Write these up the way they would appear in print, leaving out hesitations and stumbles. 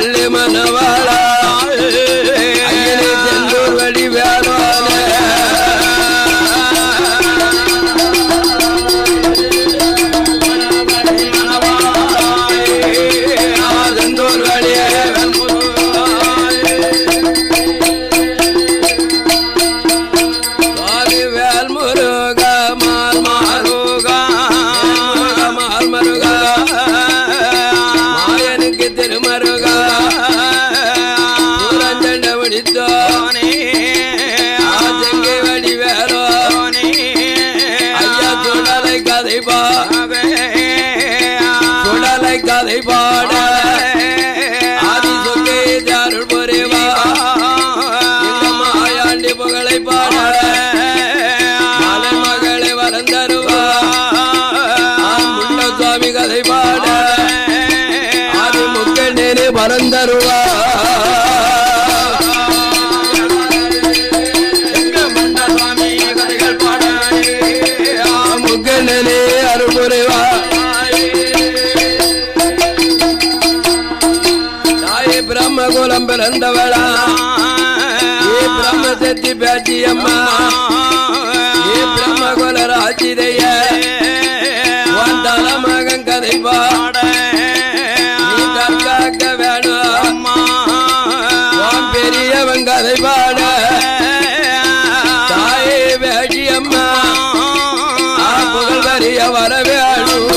வள்ளி மனவாளா ஐயனே செந்தூர் வழி வேளாளே செந்தூர் வழியே சுவாமி வேல் முருகா மால் மாருகா மால் மருகா மாயனுக்கு திருமருகா சூரஞ்சண்ட முடித்தோனே ஆஜங்கை வழி வேலோனே ஐயா சுடலை கதை சுடலை கதை பாட ஆதி சொங்கை அருள் புரிவா இந்த மாயாண்டி புகழை பாட மலை மகளை வளர்ந்தருவா முண்ட சுவாமி கதை பாட ஆதி முக்கண்ணே பரந்தருவா முக்கண்ணே அருள் புரிவா பிரம்மகுலம் பிறந்தவளா ஏ பிரம்ம சக்தி பேச்சி அம்மா ஏ பிரம்மகுல ராஜிதைய தல மகன் கதை பாட நீ தற்காக்க வேணும் பெரியவன் கதை பாட தாயே பேச்சி அம்மா புகழ் வரிய வர வேணும்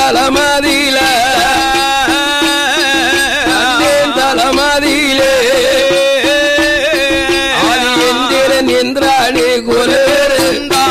தலமதியில தலமதியிலே ஆதி எந்திரன் இந்திராணி குலவேருந்தா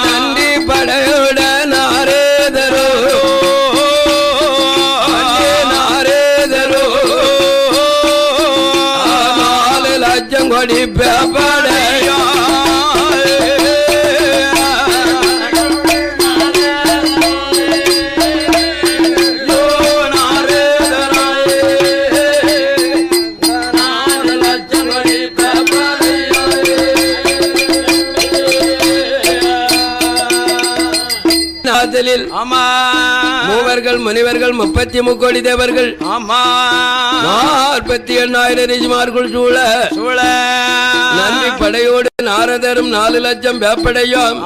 நன்றி படையோட நாரேதரோ நாரேதரோ 4 லட்சம் கோடி படையோ மூவர்கள் முனிவர்கள் 33 கோடி தேவர்கள் 48,000 ரிஷிமார்கள் சூழ நன்றி படையோடு நாரதரும் 4 லட்சம் வேப்படையும்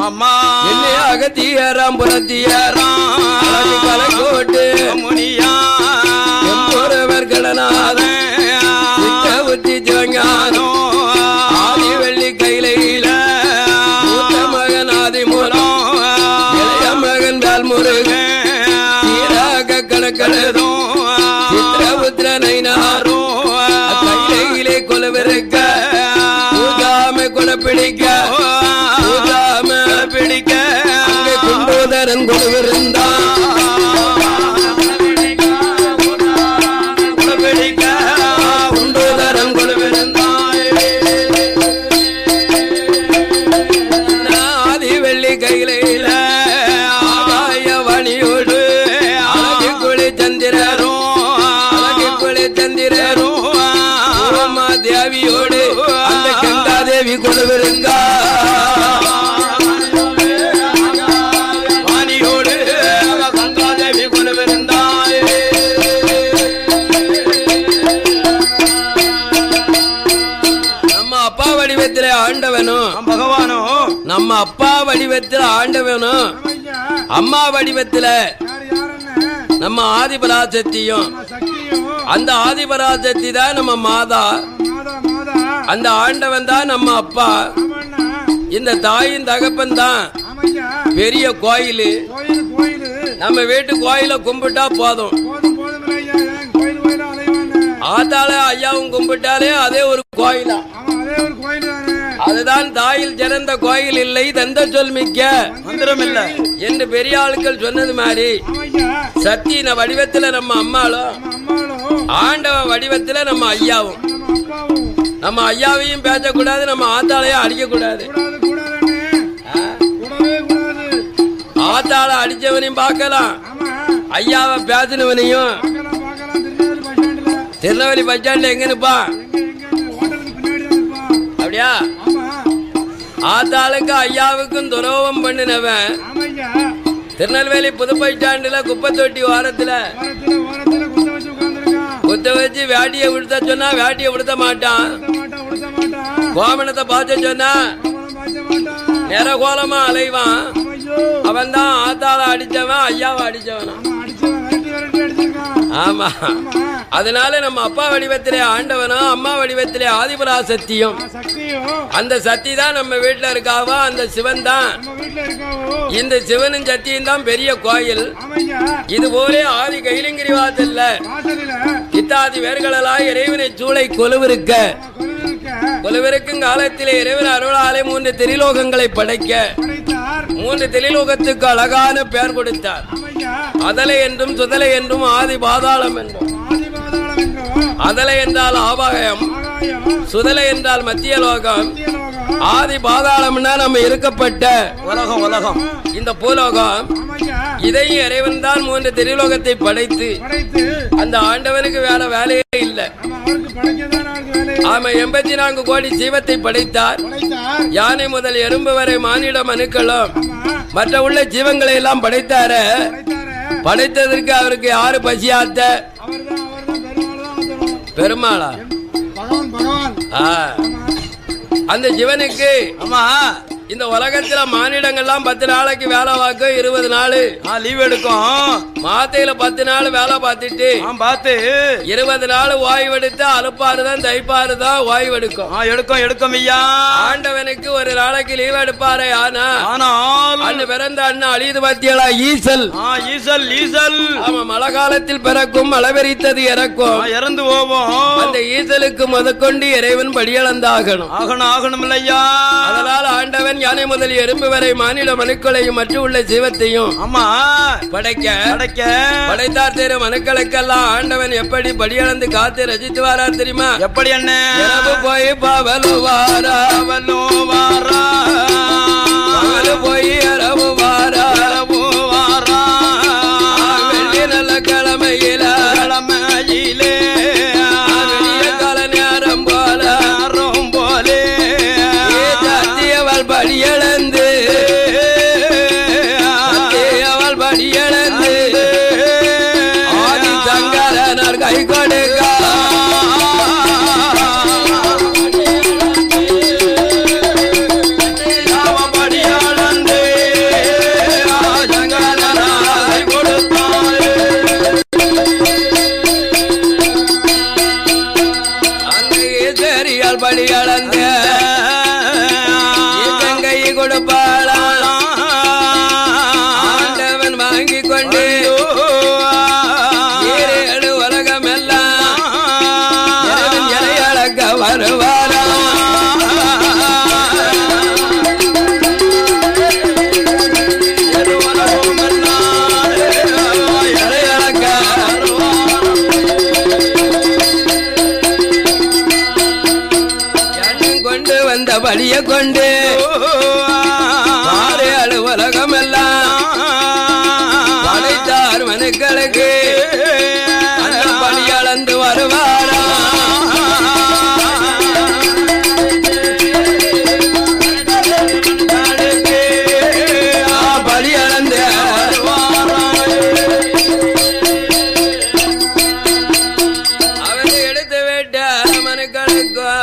என்னைய அகத்தியராம் புறத்தியராம் கலக்கோட்டு முனியாவர் கடனாதன் உத்தி சிவஞானோ ஆதி வெள்ளி கையில மூத்த மகன் ஆதி மூலம் மகன் முருகன் கணக்கழுதும் சித்திரபுத்திர நைனாரோ கையிலே கொலவிருக்க பூஜாம கொலப்பிடிக்க பூஜாம பிடிக்க அங்கே குண்டோதரன் கொலவிருந்தான் கொலப்பிடிக்க குண்டோதரன் கொலவிருந்தான் ஆதி வெள்ளி கையில தேவியோடு அந்த கங்காதேவி கொலுவிருந்தா வாணியோடு கங்காதேவி கொலுவிருந்தா நம்ம அப்பா வடிவத்தில் ஆண்டவனும் பகவானும் நம்ம அப்பா வடிவத்தில் ஆண்டவனும் அம்மா வடிவத்தில் நம்ம ஆதிபராசக்தியும் அந்த ஆதிபராசக்தி தான் நம்ம மாதா அந்த ஆண்டவன் தான் நம்ம அப்பா இந்த தாயின் தகப்பன் தான் பெரிய கோயில் நம்ம வீட்டு கோயில கும்பிட்டா போதும் ஆத்தால ஐயாவும் கும்பிட்டாலே அதே ஒரு கோயிலா அதுதான் தாயில் சிறந்த கோயில் இல்லை தந்த சொல் மிக்க மந்திரம் இல்ல என்று பெரிய ஆட்கள் சொன்னது மாதிரி சத்தின வடிவத்துல நம்ம அம்மாளும் ஆண்டவ வடிவத்துல நம்ம ஐயாவும் நம்ம ஐயாவையும் பேசக்கூடாது நம்ம ஆத்தாளையும் அடிக்க கூடாது ஆத்தாள அடிச்சவனையும் பார்க்கலாம் ஐயாவை பேசினவனையும் திருநெல்வேலி பஸ் ஸ்டாண்ட்ல எங்க நிப்பா அப்படியா ஆத்தாளுக்கு ஐயாவுக்கும் துரோகம் பண்ணினவன் திருநெல்வேலி புது பஸ் ஸ்டாண்டுல குப்பை தொட்டி ஓரத்துல குத்த வச்சு வேட்டியை விடுத்த சொன்னா வேட்டியை விடுத்த மாட்டான் கோமணத்தை பார்த்து சொன்னா நேர கோலமா அலைவான் அவன் தான் ஆத்தாள அடிச்சவன் ஐயாவை அடிச்சவனா ஆமா அதனால நம்ம அப்பா வடிவத்திலே ஆண்டவனும் அம்மா வடிவத்திலே ஆதிபராசக்தியும் அந்த சக்தி தான் நம்ம வீட்டுல இருக்காவா அந்த சிவன் தான் இந்த சிவனும் சக்தியும் தான் பெரிய கோயில் இது போல ஆதி கைலிங்கிரி வாசல்ல இத்தாதி வேர்களெல்லாம் இறைவனை சூளை கொலுவிருக்க கொலுவிருக்கும் காலத்திலே இறைவன் அருளாலே 3 திரிலோகங்களை படைக்க 3 திரிலோகத்துக்கு அழகான பெயர் கொடுத்தார் அதலை என்றும் சுதலை என்றும் ஆதி பாதாளம் என்றும் அதலை என்றால் ஆபாயம் சுதலை என்றால் மத்திய லோகம் ஆதி பாதாளம்னா நம்ம இருக்கப்பட்ட உலகம் இந்த பூலோகம் இதையும் இறைவன் தான் 3 திரிலோகத்தை படைத்து அந்த ஆண்டவனுக்கு வேற வேலையே இல்லை ஆமா 84 கோடி ஜீவத்தை படைத்தார் யானை முதல் எறும்பு வரை மானிட மனுக்களும் மற்ற உள்ள ஜீவங்களை எல்லாம் படைத்தார. படைத்ததற்கு அவருக்கு யாரு பசியாத்த? பெருமாளா? அந்த ஜீவனுக்கு இந்த உலகத்துல மானிடங்கள்லாம் 10 நாளைக்கு வேலை பார்க்கும், 20 நாள் லீவ் எடுக்கும். மாத்தையில 10 நாள் வேலை பார்த்துட்டு 20 நாள் ஓய்வு எடுத்து அலுப்பாருதான் தைப்பாருதான் ஓய்வு எடுக்கும். எடுக்கும் ஐயா. ஆண்டவனுக்கு ஒரு நாளைக்கு லீவ் எடுப்பாரு. ஆனால் அண்ணன் பிறந்த அண்ணன் அழியுது பாத்தியலா, ஈசல். ஆமா, மழை காலத்தில் பிறக்கும், மழை வெறித்தது இறக்கும், இறந்து போவோம். அந்த ஈசலுக்கு முதற்கொண்டு இறைவன் படியளந்தாகணும். ஆகணும் இல்லையா? அதனால் ஆண்டவன் யானை முதல் எறும்பு வரை மாநில மனுக்களையும் மற்ற உள்ள ஜீவத்தையும் படைத்தார். தேர மனுக்களுக்கெல்லாம் ஆண்டவன் எப்படி படியளந்து காத்து ரசித்து வாரார் தெரியுமா? எப்படி? என்ன போய் பவலு வாரா போய் அரபு வாரா வெள்ளி நல்ல கிழமையிலே கால நேரம் போலே அவள் படியளந்து அவள் படியளந்து ஆதி சங்கரனர் கை கொடுக்க படியளந்து சங்கரனாய் கொடுத்தார். அந்த ஈசரியால் படியளந்து ஆண்டவன் வாங்கி கொண்டு உலகம் எல்லாம் இலையழக்க வருவாரா. கொண்டு வந்த படிய கொண்டு உலகம் எல்லாம் படைத்தார் மனுக்களுக்கு அந்த பணியளந்து வருவாரா. பணியளந்து அவரை எடுத்து விட்ட மனுக்களுக்கும்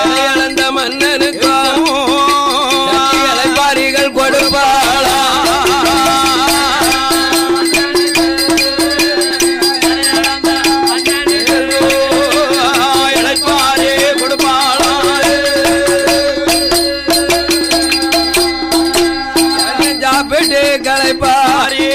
இளையளந்த மன்னனுக்கும் இளைப்பாரிகள் கொடுப்பாளா இளைப்பாரி கொடுப்பாளா சாப்பிட்டு களைப்பாரி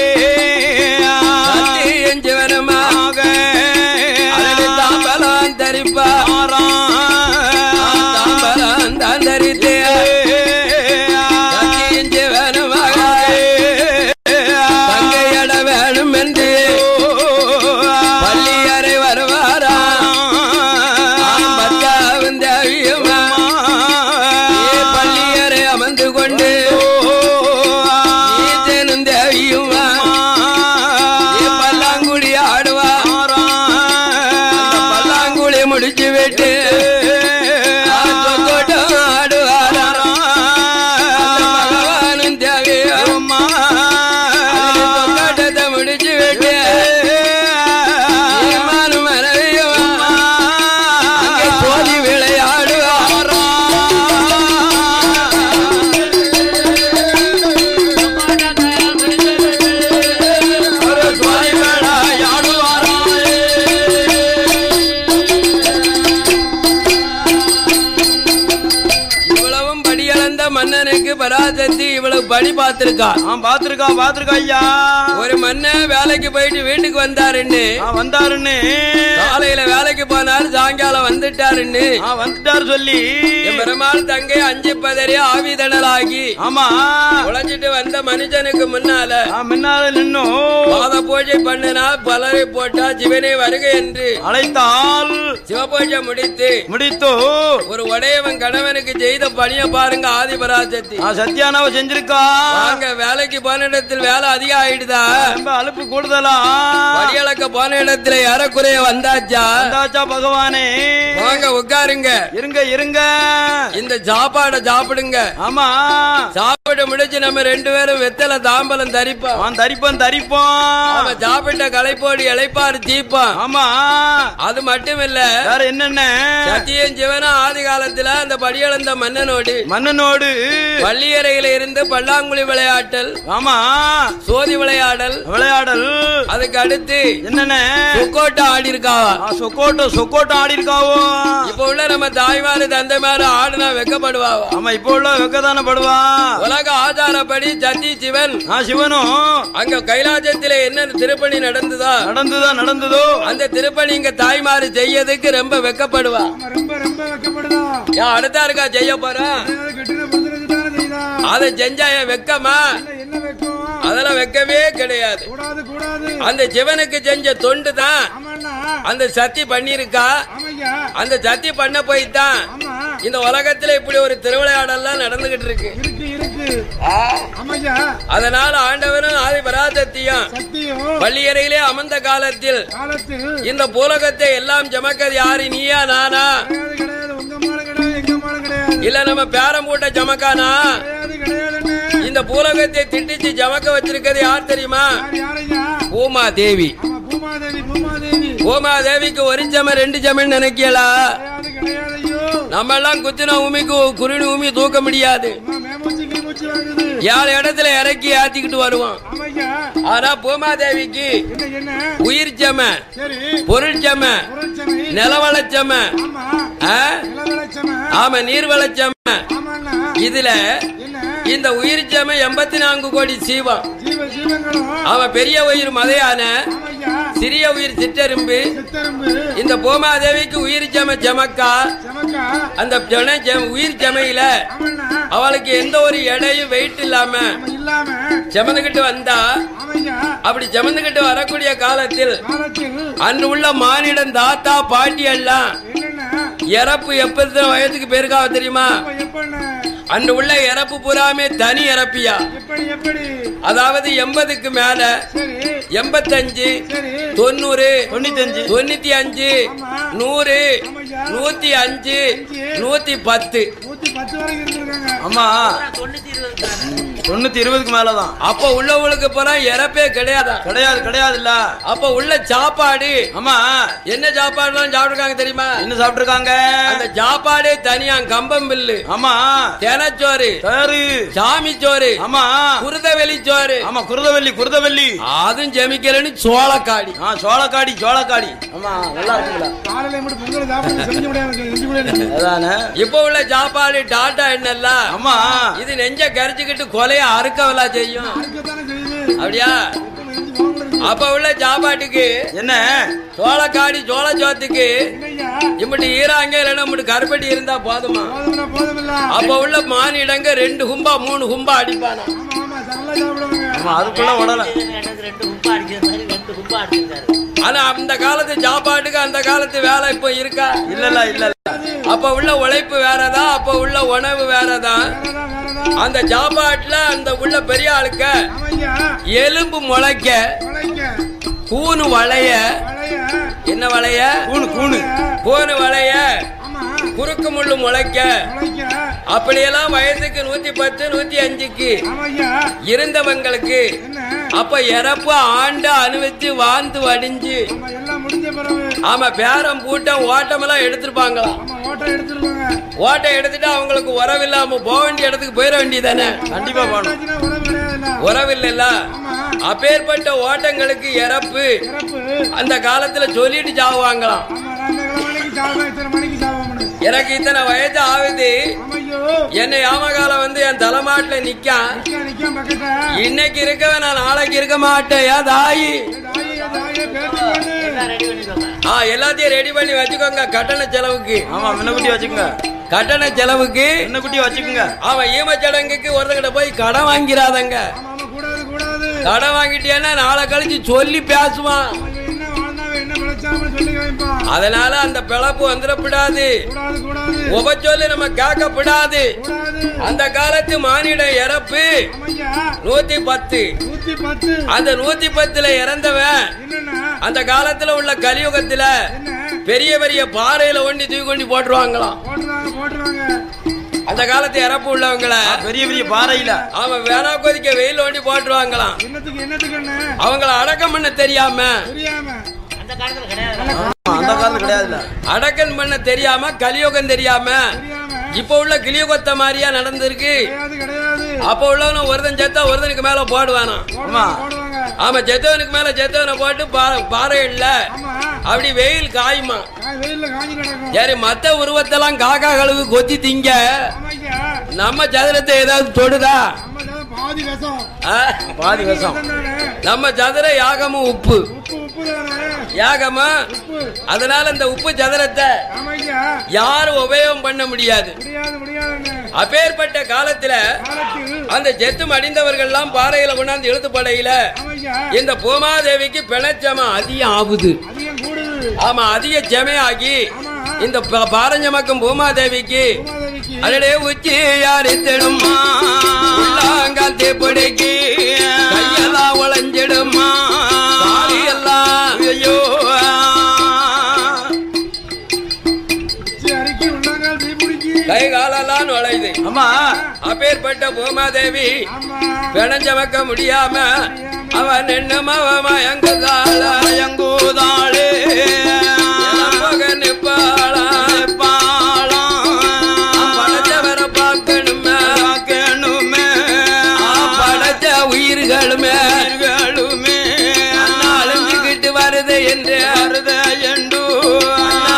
படி பாத்திருக்கா ஐயா. ஒரு மன்னன் வேலைக்கு போயிட்டு வீட்டுக்கு வந்தாருன்னு காலையில வேலைக்கு போனாரு, சாயங்காலம் வந்துட்டாரு சொல்லி பெருமாள் தங்கை அஞ்சு பதறி ஆவிதனலாகி உழைச்சிட்டு வந்த மனுஷனுக்கு முன்னால நின்னும் பாத பூஜை பண்ணினா பலரை போட்டா சிவனை வருக என்று அழைத்தால் சிவபூஜை முடித்து ஒரு உடையவன் கணவனுக்கு செய்த பணியை பாருங்க. ஆதிபராசக்தி சத்தியானாவை செஞ்சிருக்கா. அங்க வேலைக்கு போன இடத்தில் வேலை அதிகம் ஆயிடுதா, ரொம்ப அலுப்பு கூடுதலா. வடியளக்க போன இடத்துல ஏறக்குறைய வந்தாச்சா பகவானே வாங்க உட்காருங்க, இருங்க இந்த சாப்பாடை சாப்பிடுங்க. ஆமா சாப்பிட முடிச்சு நம்ம ரெண்டு பேரும் வெத்தலை தாம்பலம் தரிப்போம். சாப்பிட்ட களைப்போடு இளைப்பாறு தீப்போம். ஆமா அது மட்டும் இல்ல வேற என்னென்ன சத்தியம் சிவனா ஆதி காலத்துல அந்த படியளந்த மன்னனோடு பள்ளியறையில இருந்து பல்லாங்குழி விளையாட்டல், ஆமா சோதி விளையாடல். அதுக்கு அடுத்து என்னென்ன சொக்கோட்டம் ஆடி இருக்காவா, சொக்கோட்டம் ஆடி இருக்காவோ. இப்ப உள்ள நம்ம தாய்மாரு தந்தை மாதிரி ஆடுனா வெக்கப்படுவாவோ. ஆமா இப்ப உள்ள வெக்கதான படுவா. உலக ஆச்சாரப்படி சத்தி சிவனும் அங்க கைலாசத்திலே என்ன திருப்பணி நடந்ததோ அந்த திருப்பணி இங்க தாய்மாரு செய்யறதுக்கு ரொம்ப வெக்கப்படுவா. அடுத்தா இருக்கா செய்ய போறா, அதை செஞ்சா வெக்கமா? அதெல்லாம் வெக்கமே கிடையாது. அந்த சிவனுக்கு செஞ்ச தொண்டு தான் அந்த சத்தி பண்ணிருக்கா. அந்த சத்தி பண்ண போய்தான் இந்த உலகத்துல இப்படி ஒரு திருவிளையாடெல்லாம் நடந்துகிட்டு இருக்கு. அதனால ஆண்டவனும் ஆதி பராசக்தியும் பள்ளியறையிலே அமர்ந்த காலத்தில் இந்த பூலகத்தை எல்லாம் ஜமக்கது யாரு, நீயா நானா? இல்ல நம்ம பேரம் போட்ட ஜமக்கானா? இந்த பூலகத்தை திட்டிச்சு ஜமக்க வச்சிருக்கிறது யார் தெரியுமா? பூமாதேவி. பூமாதேவிக்கு ஒரு ஜம ரெண்டு ஜமன் நினைக்கலா? நம்ம எல்லாம் குத்தின உமிக்கு குருணி உமி தூக்க முடியாது. 7 இடத்துல இறக்கி ஆத்திக்கிட்டு வருவோம். ஆனா பூமாதேவிக்கு உயிர் ஜம, பொருள் ஜம, நிலவளச்சம, ஆமா நீர்வளச்சம. இதுல இந்த உயிர் ஜம 84 கோடி சீவம். அவன் பெரிய உயிர் மதையான, சிறிய உயிர் சிற்றெரும்பு. இந்த பூமாதேவிக்கு உயிர் ஜம ஜமக்கா. அந்த உயிர் ஜமையில அவளுக்கு எந்த ஒரு எடையும் வெயிட் இல்லாம ஜமந்துகிட்டு வந்தா. அப்படி ஜமந்துகிட்டு வரக்கூடிய காலத்தில் அன்று உள்ள மானிடம் தாத்தா பாட்டி எல்லாம் இறப்பு எப்ப வயதுக்கு பேருக்காக தெரியுமா? அன்று உள்ள இறப்பு பூராமே தனி இறப்பியா. அதாவது 80க்கு மேல 85, 90, 95, 100, 105, 110 ஆமா 920க்கு மேலதான். அப்ப உள்ளவங்களுக்கு போற இறப்பே கிடையாது. கிடையாது இல்ல. அப்ப உள்ள சாப்பாடு ஆமா என்ன சாப்பாடுலாம் சாப்பிட்டுருக்காங்க தெரியுமா? என்ன சாப்பிட்டுருக்காங்க? அந்த சாப்பாடே தனியா கம்பம் பில்லு. ஆமா தெனச்சோறு, சாமி சோறு, ஆமா குருதவெளி சோறு, ஆமா குருதவெள்ளி அதுவும் ஜெமிக்கலன்னு சோளக்காடி. சோளக்காடி ஆமா நல்லா இருக்குல்ல. காலையில மட்டும் பொங்கல் சாப்பிட்டு செஞ்சு முடியாது. அதானே இப்ப உள்ள சாப்பாடு டாட்டா என்னல்ல. ஆமா இது நெஞ்ச கரிச்சுக்கிட்டு கொலைய அறுக்கவெல்லாம் செய்யும். அப்படியா? அப்ப உள்ள சாப்பாட்டுக்கு என்ன சோளக்காடி சோள சோத்துக்கு இப்படி ஈராங்க இல்லைன்னா இப்படி கருப்பட்டி இருந்தா போதுமா? அப்ப உள்ள மானிடங்க 2 கும்பா 3 கும்பா அடிப்பானா. அதுக்குள்ள உடல ஆனா அந்த காலத்து சாப்பாட்டுக்கு அந்த காலத்து வேலை இப்ப இருக்கா? இல்ல. அப்ப உள்ள உழைப்பு வேறதான், அப்ப உள்ள உணவு வேறதான். அந்த சாப்பாட்டுல அந்த உள்ள பெரிய ஆளுக்க எலும்பு முளைக்க, கூணு வளைய, என்ன வளைய? கூணு வளைய, குறுக்கு முள்ளு முளைக்க, அப்படியெல்லாம் வயதுக்கு 110 105க்கு இருந்தவங்களுக்கு அப்ப இறப்பு ஆண்டு அனுபவிச்சு வாழ்ந்து வடிஞ்சு ஆமா பேரம் பூட்டம் ஓட்டம் எல்லாம் எடுத்திருப்பாங்களாம். ஓட்டை எடுத்துட்டு அவங்களுக்கு உறவில்லாம போக வேண்டிய இடத்துக்கு போயிட வேண்டியதானே? கண்டிப்பா போகணும். உறவில்ல. அப்பேற்பட்ட ஓட்டங்களுக்கு இறப்பு அந்த காலத்துல சொல்லிட்டு சாவுவாங்களாம். எனக்கு இத்தனை வயசு ஆகுது, என்னை யாமகாலம் வந்து என் தலைமாட்டுல நிக்க இன்னைக்கு இருக்கவன் நான் நாளைக்கு இருக்க மாட்டேன். தாயி எல்லாத்தையும் ரெடி பண்ணி வச்சுக்கோங்க. கட்டண செலவுக்கு வச்சுக்கோங்க. கட்டண செலவுக்கு வச்சுக்கோங்க. அவன் ஈமச்சடங்குக்கு ஒருத்தங்கிட்ட போய் கடன் வாங்கிறாதங்க. கடன் வாங்கிட்டேன்னா நாளை கழிச்சு சொல்லி பேசுவான். அதனால அந்த பிளப்பு வந்துடக்கூடாது. உபச்சொல்லி நம்ம கேட்கப்படாது. அந்த காலத்து மானிட இறப்பு 110. அந்த 110ல இறந்தவன் அந்த காலத்துல உள்ள கலியுகத்துல பெரிய பெரிய பாறையில ஒண்டி தூக்கி கொண்டு போட்டுருவாங்களாம். அந்த காலத்து இறப்பு உள்ளவங்களை பெரிய பெரிய பாறையில அவன் வேணா கொதிக்க வெயில் ஒண்டி போட்டுருவாங்களாம். அவங்கள அடக்கம் பண்ண தெரியாம அந்த காலத்துல கிடையாது. அடக்கம் பண்ண தெரியாம கலியுகம் தெரியாம இப்ப உள்ள கிளியுகத்த மாதிரியா நடந்திருக்கு. அப்ப உள்ளவன ஒருத்தன் செத்தா ஒருத்தனுக்கு மேல போடுவானா. ஆமா செத்தவனுக்கு மேல செத்தவனை போட்டு பாறை இல்ல அப்படி வெயில் காயுமா. சரி மத்த உருவத்தெல்லாம் காக்கா கழுவு கொத்தி திங்க நம்ம சதுரத்தை ஏதாவது தொடுதா? பாதி விஷம். நம்ம சதுர யாகமும் உப்பு யாகமா. அதனால இந்த உப்பு சதுரத்தை யாரும் உபயோகம் பண்ண முடியாது. அப்பேற்பட்ட காலத்துல அந்த செத்து மடிந்தவர்கள் எல்லாம் பாறையில கொண்டாந்து இழுத்து படையில இந்த பூமாதேவிக்கு பிணச்சம அதிகம் ஆகுது. ஆமா அதிக செமையாகி இந்த பாரஞ்சமக்கும் பூமாதேவிக்கு அதே உச்சி யாரித்திடுமா உள்ளாங்கால் தீப்பிடிக்கு கையெல்லாம் உழைஞ்சிடுமா எல்லாம் ஐயோ கை காலெல்லாம் நுழையுது. ஆமா அப்பேற்பட்ட பூமாதேவி பிணஞ்சமக்க முடியாம அவன் என்னும் அவமயங்குதாளே நிப்பாளா படைச்சவர பார்க்கணுமே படைச்ச உயிர்களுமே அழிஞ்சுக்கிட்டு வருது என்று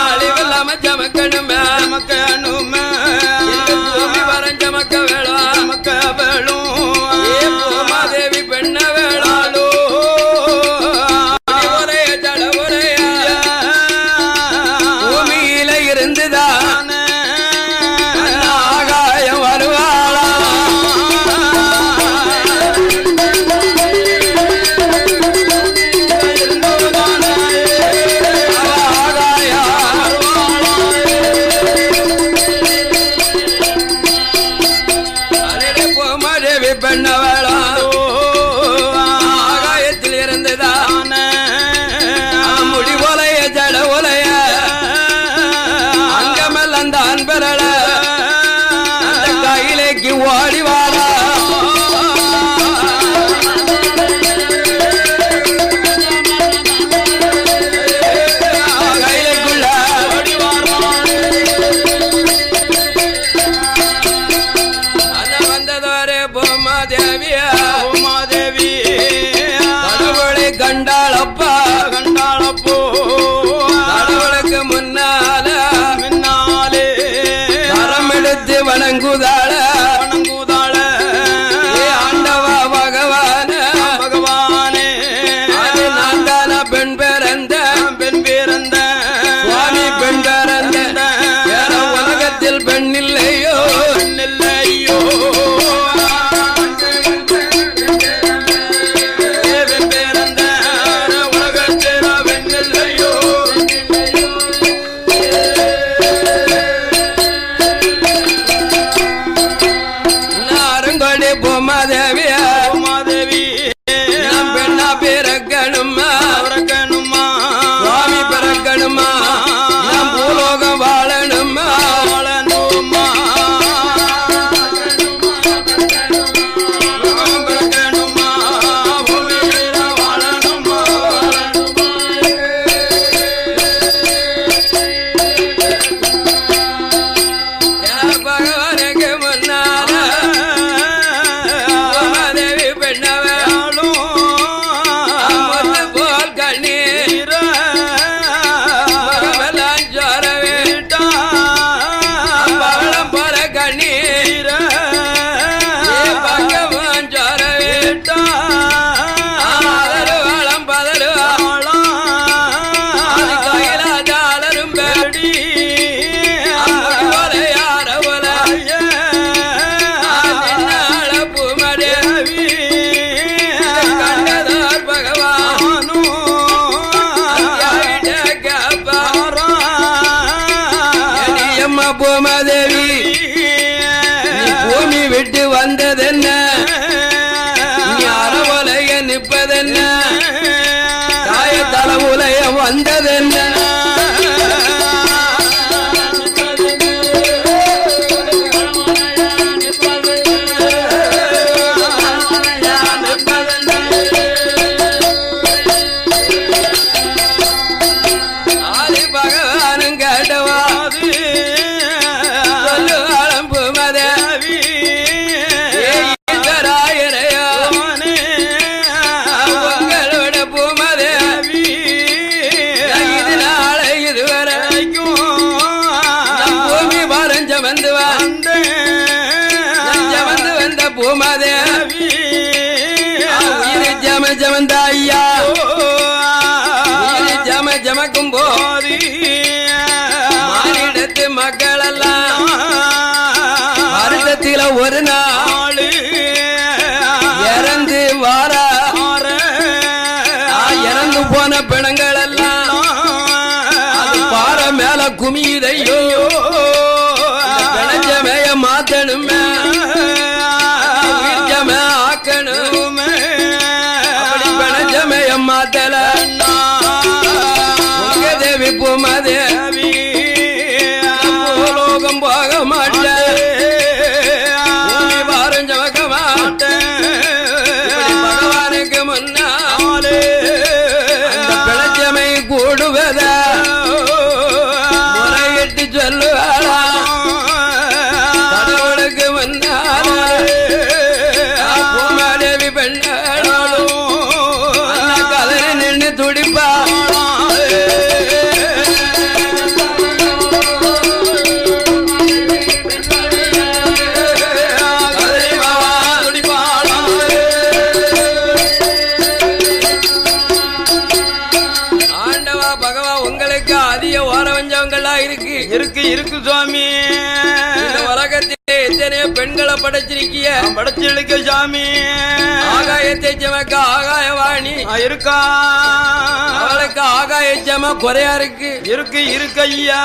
அழிவில்லாம சமக்கணுமே பூமி வரைஞ்சமக்க வேணும் பூமாதேவி பெண்ண வேளாளோ ஒரே ஜட ஒரே ஓடிவாரா கண்டாளப்பா கண்டாளப்போ கடவுளுக்கு முன்னாலே கரம் எடுத்து வணங்குதாள ஆண்டவா பகவானே அது நான் தான பெண் பிறந்த சுவாமி பெண் பிறந்த வேற உலகத்தில் பெண் இல்லையோ பூமாதேவி நம் பெண்ணா பிறக்கணுமா சுவாமி பிறக்கணுமா நம் பூலோகம் வாழணுமா பகவானுக்கு முன்னால பூமாதேவி நீ பூமி விட்டு வந்ததென்ன நீ அறவலைய நிற்பதென்ன தாய தலவுலைய வந்ததென்ன ஆதி பகவானும் கேட்டவா பூமாதேவி ஜமந்தாய்யா ஜமக்கும் போது மானிடத்து மக்கள் எல்லாம் வருடத்தில ஒரு நாள் இறந்து வாரா இறந்து போன பிணங்கள் எல்லாம் அது பாறை மேல குமியுதையோ பிணஞ்சமைய மாத்தணுமே ஆக்கணுமே அப்படி பிணஞ்சமைய மாத்தல தேவி பூமாதேவி பூலோகம் போக மாட்டேன் பாரம் ஜமக்க மாட்டேன் பகவானுக்கு முன்னாலே அந்த பிணச்சமை கூடுவத முறையிட்டு சொல்லுவாளா கடவுளுக்கு முன்னாலே பூமாதேவி பெண்ணாலும் கதறி நின்று துடிப்பா உங்களுக்கு அதிக ஓரவஞ்சவங்கள்லாம் இருக்கு சுவாமி. இந்த உலகத்திலே எத்தனையோ பெண்களை படைச்சிருக்கிய படைச்சிருக்க சாமி. ஆகாயத்தை சமக்க ஆகாயவாணி இருக்கா, அவளுக்கு ஆகாய சம குறையா இருக்கு ஐயா.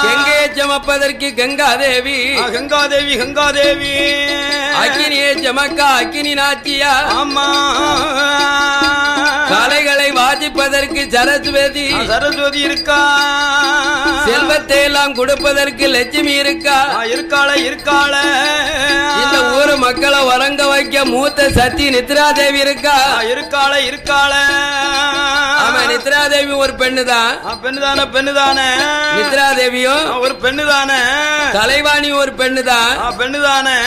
கங்கையை சமப்பதற்கு கங்காதேவி கங்காதேவி அக்கினியை சமக்க அக்கினி நாச்சியா. ஆமா கலைகளை வாசிப்பதற்கு சரஸ்வதி சரஸ்வதி இருக்கா, செல்வத்தை எல்லாம் கொடுப்பதற்கு லட்சுமி இருக்கா, இருக்காள இந்த ஊரு மக்களை உறங்க வைக்க மூத்த சத்தி நித்ராதேவி இருக்கா, இருக்காள ஆமா நித்ராதேவி ஒரு பெண்ணுதான், பெண்ணுதானே நித்ராதேவியும் ஒரு பெண்ணுதானே, கலைவாணி ஒரு பெண்ணுதானே,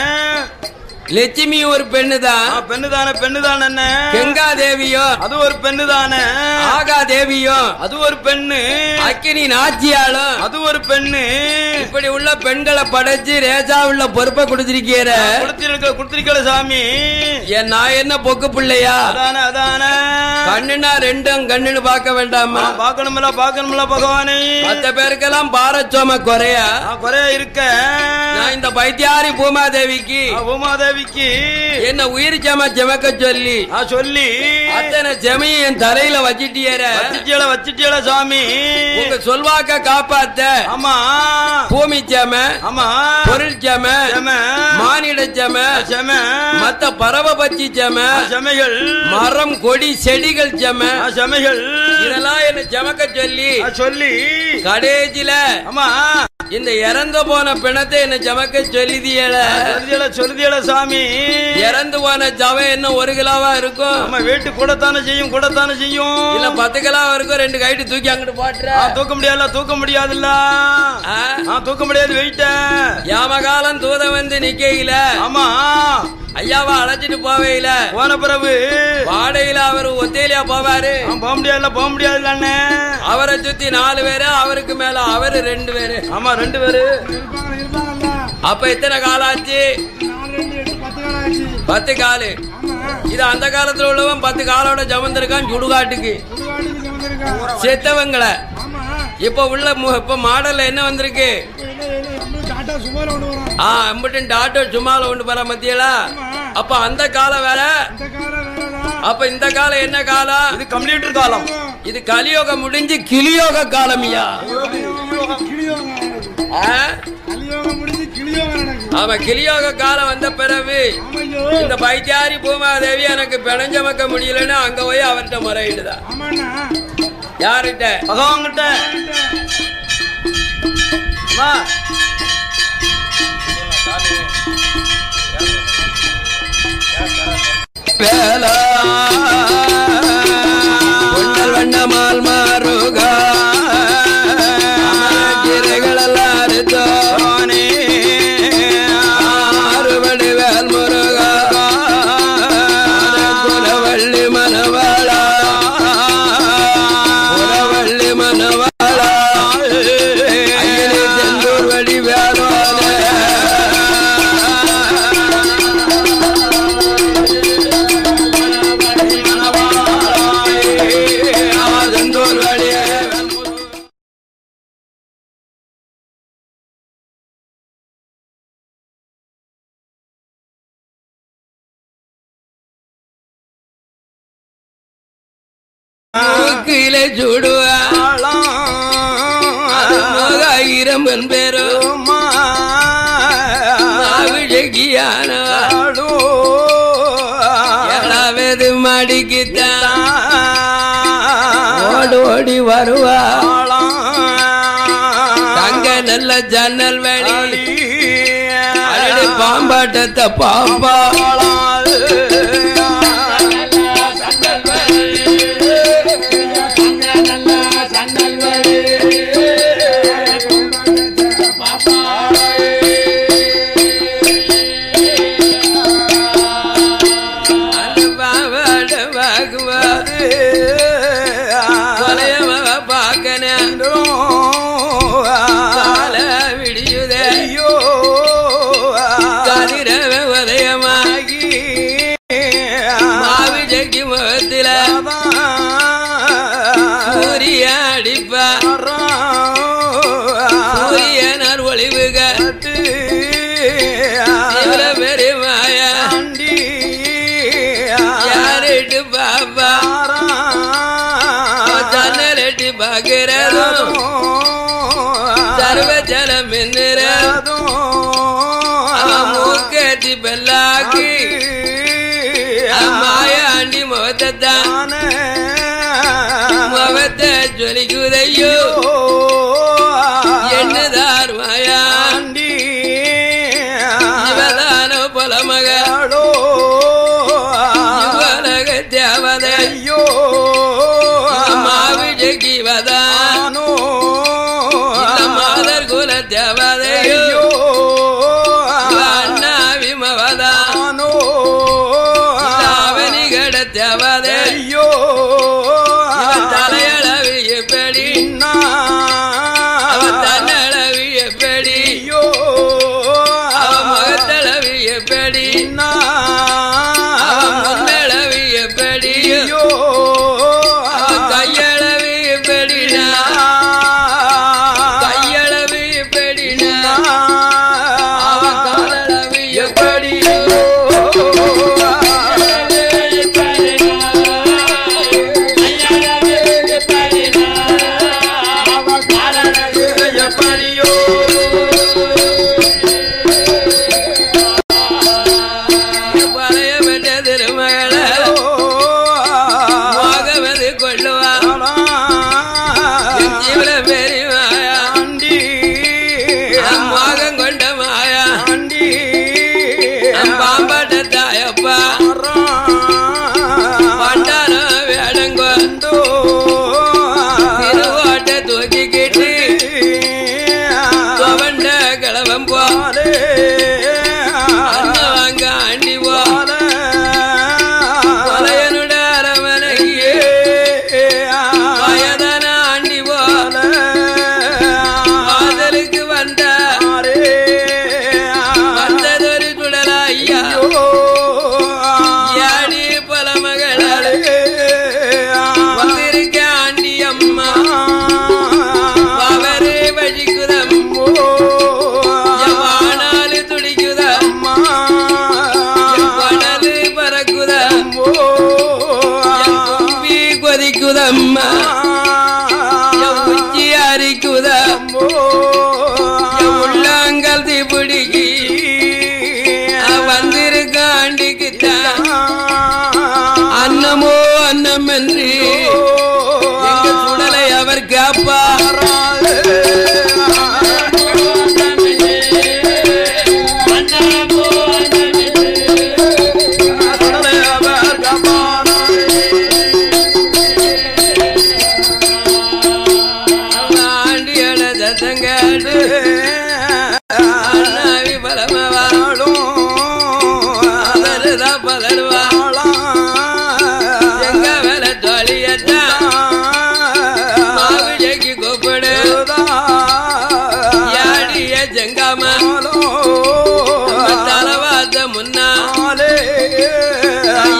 லட்சுமி ஒரு பெண்ணுதான், பெண்ணுதானே, கங்கா தேவியும் அது ஒரு பெண்ணுதானே, ஆகா தேவியும் அது ஒரு பெண்ணு, அக்கினி நாச்சியாலும் அது ஒரு பெண்ணு. இப்படி உள்ள பெண்களை படைச்சு ரேசா உள்ள பொறுப்பை கொடுத்திருக்கிற கொடுத்திருக்கல சாமி. நான் என்ன பொக்கு பிள்ளையா? அதானே கண்ணுனா ரெண்டும் கண்ணுன்னு பார்க்க வேண்டாமா? பாக்கணும்ல பகவானே. மத்த பேருக்கெல்லாம் பாரச்சோம குறையா இருக்க. நான் இந்த பைத்தியாரி பூமாதேவிக்கு என்ன உயிர் செமக்க சொல்லி அத்தனை செமையை என் தலையில வச்சிட்டியல சாமி. உங்க சொல்வாக்க காப்பாத்த ஆமா பூமி செம, ஆமா பொருள் செம, மானிட செம, மத்த பறவை பச்சி செமைகள், மரம் கொடி செடிகள் செமைகள், இதெல்லாம் என்ன செமக்க சொல்லி கடைசியில ஆமா இந்த இறந்து போன பிணத்தை என்ன சமக்க சொல்லுதியல சாமி. இறந்து போன சவை என்ன 1 கிலோவா இருக்கும்? நம்ம வீட்டு கூடத்தானே செய்யும் இல்ல 10 கிலோ இருக்கும். 2 கைட்டு தூக்கி அங்கிட்டு போட்டுற. தூக்க முடியாதுல்ல தூக்க முடியாது. வெயிட்ட யாமகாலம் தூத வந்து நிக்கையில ஆமா ஐயாவா அழைச்சிட்டு போவையில போன பிறகு வாடையில அவர் ஒத்தையிலா போவாரு. போக முடியாதுல்ல. அவரை சுத்தி 4 பேரு, அவருக்கு மேல அவரு 2 பேரு. ஆமா 2 பேரு. அப்ப எத்தனை காலாச்சு? 10 காலு. இது அந்த காலத்துல உள்ளவன் 10 காலோட ஜமந்திருக்கான் சுடுகாட்டுக்கு செத்தவங்களை. இப்ப உள்ள இப்ப மாடல்ல என்ன வந்திருக்கு? டாட்டோ சும்மால ஒன்று போற மத்தியலா. அப்ப அந்த காலம் வேற, அப்ப இந்த காலம் என்ன காலம்? இது கம்ப்யூட்டர் காலம். இது கலியோகம் முடிஞ்சு கிளியோக காலமியா? ஆமா கிளியோக காலம் வந்த பிறகு இந்த பைத்தியாரி பூமாதேவி எனக்கு பிணைஞ்சமக்க முடியலன்னு அங்க போய் அவர்கிட்ட முறையிட்டுதான். யாருகிட்ட? பகவான்கிட்ட. வேலா பொன்னல் வண்ணமால் மாறுகா கிரைகளெல்லாம் அறுத்தோனே ஆறுபடி வேல் முருகா குலவள்ளி மனவாளா ஐயனே செந்தூர் வழி வேலோனே கீழே சுடுவாயிரம் பேரும் ஏழாவது மடிக்குத்தான் ஓடி வருவா. தங்க நல்ல ஜன்னல் வழி பாம்பாட்டத்தை பாம்பா சர்வஜலம் மூக்கேத்தி பெல்லாக்கி மாயாண்டி முகத்தான் தேவதையோ அண்ணா விமவதானோ அவனி கட தேவதையோ தலையளவு எப்படி அவன் தன்னளவு எப்படியோ அவன் முகத்தளவு எப்படி அவன் முன்னளவு எப்படியோ அவன் கையளவு எப்படினா கையளவு எப்படினா அவன் காலளவு எப்படியோ உள்ளாங்கல் தீபிடிக்கி வந்திருக்காண்டிக்குத்தான் அன்னமோ அன்னமென்று எங்க சுடலை அவர் காப்பார்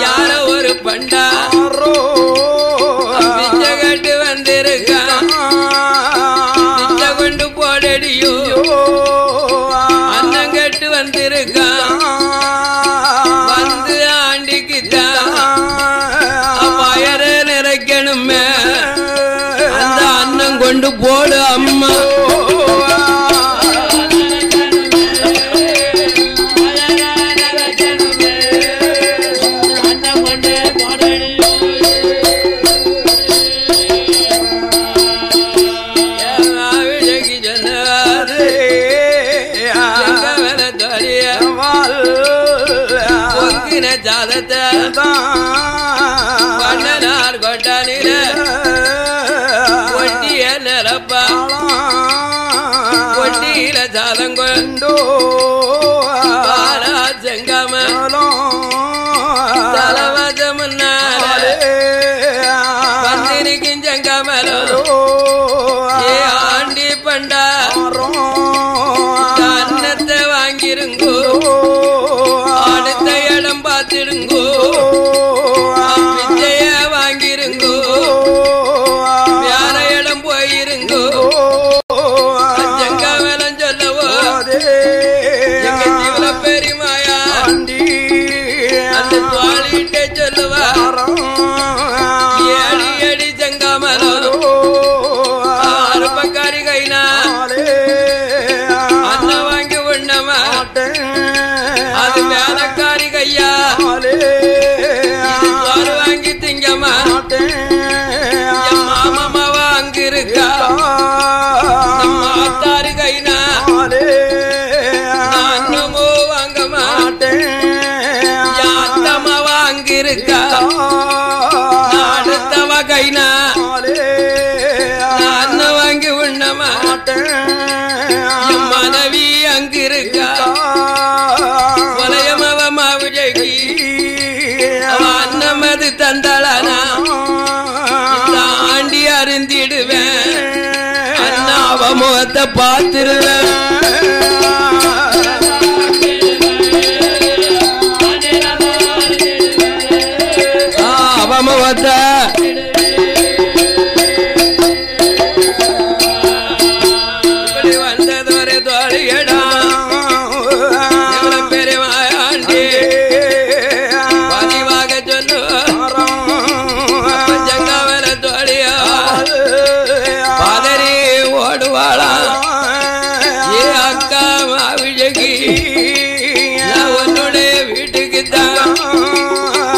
யார ஒரு பண்டா பிச்சைகட்டு வந்திருக்கான் பிச்சை கொண்டு போடடியோ அன்னங்கட்டு வந்திருக்கான் வந்து ஆண்டிக்குத்தான் வயர நிறைக்கணுமே அந்த அன்னம் கொண்டு போடு அம்மா ஜாதத்தை பண்ணனார் கொட்டானில ஒட்டிய நிரப்பா ஒட்டியில ஜாதம் கொண்டோ செங்காம தலவாச முன்னால வந்திருக்கும் செங்காமலோ ஏ ஆண்டி பண்டா அன்னத்தை வாங்கிருங்கோ அடுத்த இடம் பார்த்திடுங்கோ பிச்சைய வாங்கிருங்கோ வேற இடம் போயிருங்கோ செங்காமலம் சொல்லவோ எங்க ஜீவன பெரியமாயா அந்த தோழிட்ட சொல்லுவா ஏடி ஏடி செங்காமலம் அருப்பக்காரி கைனா அண்ணன் வாங்கி உண்ணமா அது வேலைக்காரி கையா சோறு வாங்கி திங்கம்மா மாமா வாங்கி இருக்கா மாத்தாரு கைனா அண்ணமோ வாங்க மாட்டேன் அத்தம்மா வாங்கி இருக்கா அடுத்தவ கைனா அண்ணன் வாங்கி உண்ண மாட்டேன் மனைவி முகத்தை பார்த்திருவேன் அவ முகத்தை இப்படி வந்தது ஒரு தோழியடா பெரியமாயாண்டி பதிவாக சொல்லுவான் ஜங்காவல தோழியா பதறி ஓடுவாளா ஏ அக்கா மாவிழகி நான் உன்னுடைய வீட்டுக்கு தான்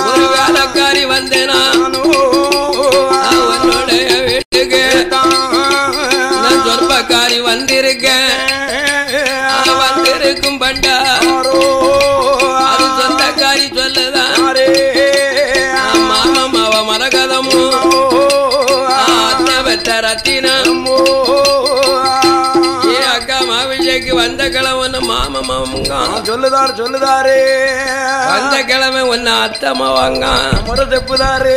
ஒரு வேலைக்காரி வந்தேனா உன்னுடைய வீட்டுக்கு நான் சொற்பக்காரி வந்திருக்கேன் வந்திருக்கும் பண்டா அது சொந்தக்காரி சொல்லுதான் மாமம் அவ மரகதமும் அத்தை வெத்த ரத்தினமோ ஏ அக்கா மாவிஜய்க்கு வந்த கிழமை ஒன்னு மாமமாமுங்க சொல்லுதாரு வந்த கிழமை ஒன்னு அத்தம்மாவாங்க தெப்புதாரு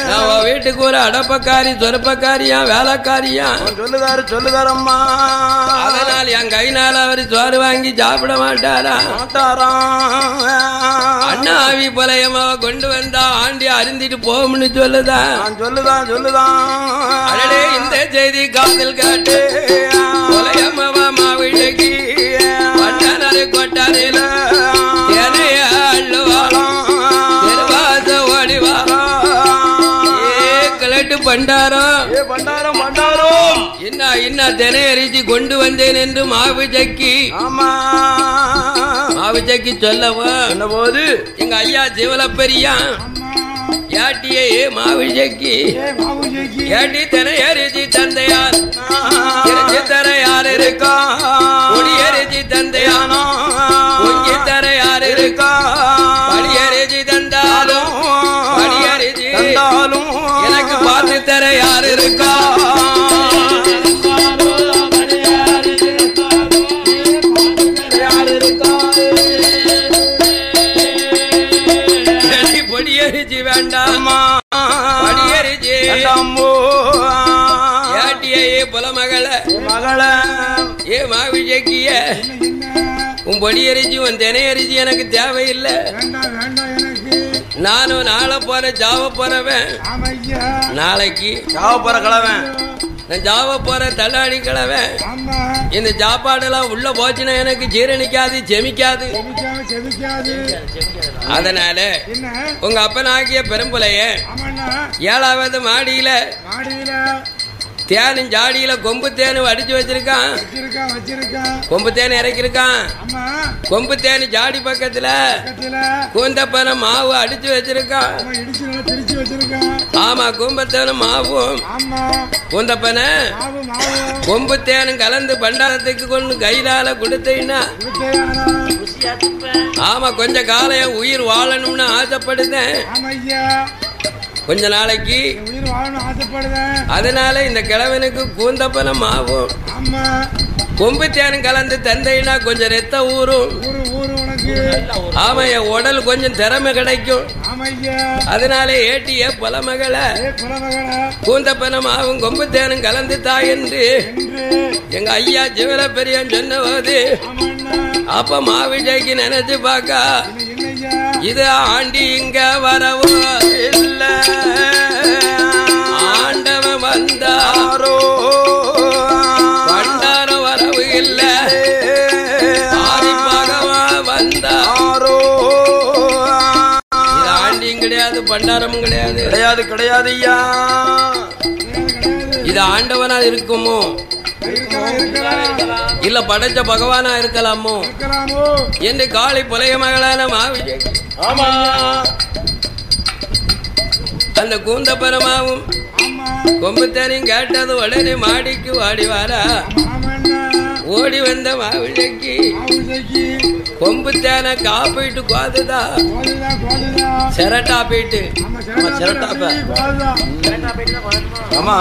நான் வீட்டுக்கு ஒரு அடப்பக்காரி சொற்பக்காரியா வேலைக்காரியா சொல்லுதாரம்மா அதனால் என் கைனால அவரு சோறு வாங்கி சாப்பிட மாட்டாரா அண்ணா ஆவி பழையமாவ கொண்டு வந்தா ஆண்டி அருந்திட்டு போகும்னு சொல்லுதான் அடடே இந்த செய்தி காதல் காட்டு பழையமாவா மாவிழகி வட்டாரே கொட்டாரில தேனைய அள்ளுவாளம் திருவாச ஓடிவாரா கிளட்டு பண்டாரம் என்ன தினை அரிசி கொண்டு வந்தேன் என்று மாவிஜக்கி மாவிஜக்கி சொல்லவா போது எங்க ஐயா சிவலப்பெரியா ஏட்டியே மாவிஜக்கி ஏட்டி தினை அரிசி தந்தையார் தர யார் இருக்கா கொடி அரிசி தந்தையானோ பொங்கி தர யார் இருக்கா படி அரிசி தந்தாலும் படி அரிசி தந்தாலும் எனக்கு பார்த்து தர யார் இருக்கா பொடியரிசி வேண்டாமா படியரிசி ஏட்டியே புல மகள ஏ மாவிஜக்கிய உன் பொடியரிசி உன் தினை அரிசி எனக்கு தேவையில்லை நானும் நாளை போற ஜாவ போறவன் நாளைக்கு ஜாவ போற கிழவன் நான் ஜாவ போற தள்ளாடி கிழவன் இந்த சாப்பாடெல்லாம் உள்ள போச்சுன்னா எனக்கு ஜீரணிக்காது செமிக்காது அதனால உங்க அப்பனாகிய பெரும்புலைய 7வது மாடியில தேனும் ஜாடியில கொம்பு தேனு அடிச்சு வச்சிருக்கான் கொம்பு தேன் இறக்கிருக்கான் கொம்பு தேனு ஜாடி பக்கத்துல கூந்தப்பன மாவு அடிச்சு வச்சிருக்கான் ஆமா கும்பத்தேன மாவும் கூந்தப்பன கொம்பு தேனும் கலந்து பண்டாரத்துக்கு கொண்டு கையிலால கொடுத்தீங்கன்னா ஆமா கொஞ்ச காலம் உயிர் வாழணும்னு ஆசைப்படுதேன் கொஞ்ச நாளைக்கு அதனால இந்த கிழவனுக்கு கூந்தப்பன மாவும் கொம்பு தேனும் கலந்து தந்தைனா கொஞ்சம் ரத்த ஊறும் ஆமா என் உடல் கொஞ்சம் திறமை கிடைக்கும் அதனால ஏட்டிய புலமகள கூந்தப்பன மாவும் கொம்பு தேனும் கலந்து தாய் என்று எங்க ஐயா சிவல பெரியான் சொன்னபோது அப்ப மாவிஜய்க்கு நினைச்சு பாக்கா இது ஆண்டி இங்க வரவோ இல்ல ஆண்டவன் வந்தாரோ பண்டாரம் வரவு இல்ல ஆதிப்பாகவா வந்தாரோ இது ஆண்டியும் கிடையாது பண்டாரமும் கிடையாது ஐயா இது ஆண்டவனா இருக்குமோ இல்ல படைச்ச பகவானா இருக்கலாமோ என்று காளி புலைய மகளான மாவிஜய் அந்த கூந்தப்பரமாவும் கொம்பு தேனையும் கேட்டது உடனே மாடிக்கு வாடி வாரா ஓடி வந்த மாவிஜய்க்கு கொம்பு தேனை காப்பிட்டு கோதுதா செரட்டா போயிட்டு ஆமா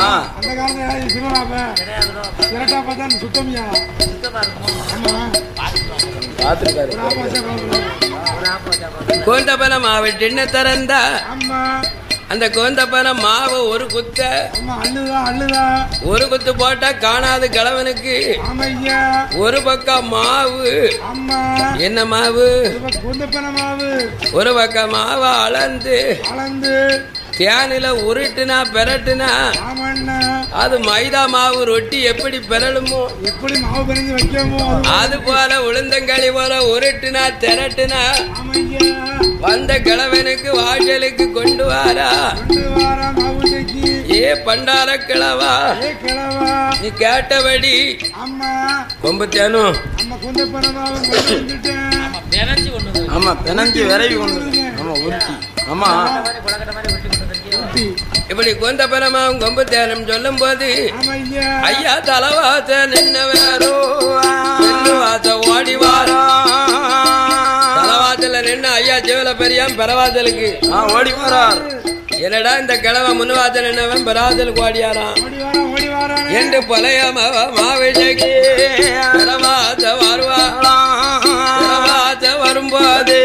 கூந்தப்பன மாவிட்டு என்ன திறந்தா அந்த கோந்தப்பன மாவு ஒரு குத்த ஒரு குத்து போட்டா காணாது கிழவனுக்கு ஒரு பக்கம் மாவு என்ன மாவு ஒரு பக்கம் மாவு அளந்து தேனில உருட்டுனா பெரட்டுனா அது மைதா மாவு ரொட்டி எப்படி பெறலுமோ எப்படி மாவு பிணைஞ்சு வைக்கமோ அது போல உளுந்தங்களி போல உருட்டுனா திரட்டுனா வந்த கிழவனுக்கு வாசலுக்கு கொண்டு வாரா ஏ பண்டார கிழவா நீ கேட்டபடி கொம்பு தேனும் ஆமா பெனஞ்சு விரைவி கொண்டு ஆமா உருட்டி ஆமா இப்படி கொந்த பரமாவும் கொம்பு தேனம் சொல்லும் போது ஐயா தலவாச நின்ன வேறோ வாச ஓடி வாரோ தலவாசல நின்று ஐயா ஜீவல பெரியாம் பரவாசலுக்கு ஓடி வாரார் என்னடா இந்த கிழவன் முன்வாசல் நின்னவன் பரவாசலுக்கு ஓடியாராம் என்று பழைய மாவிழகி பரவாச வருவாரா பரவாச வரும்போது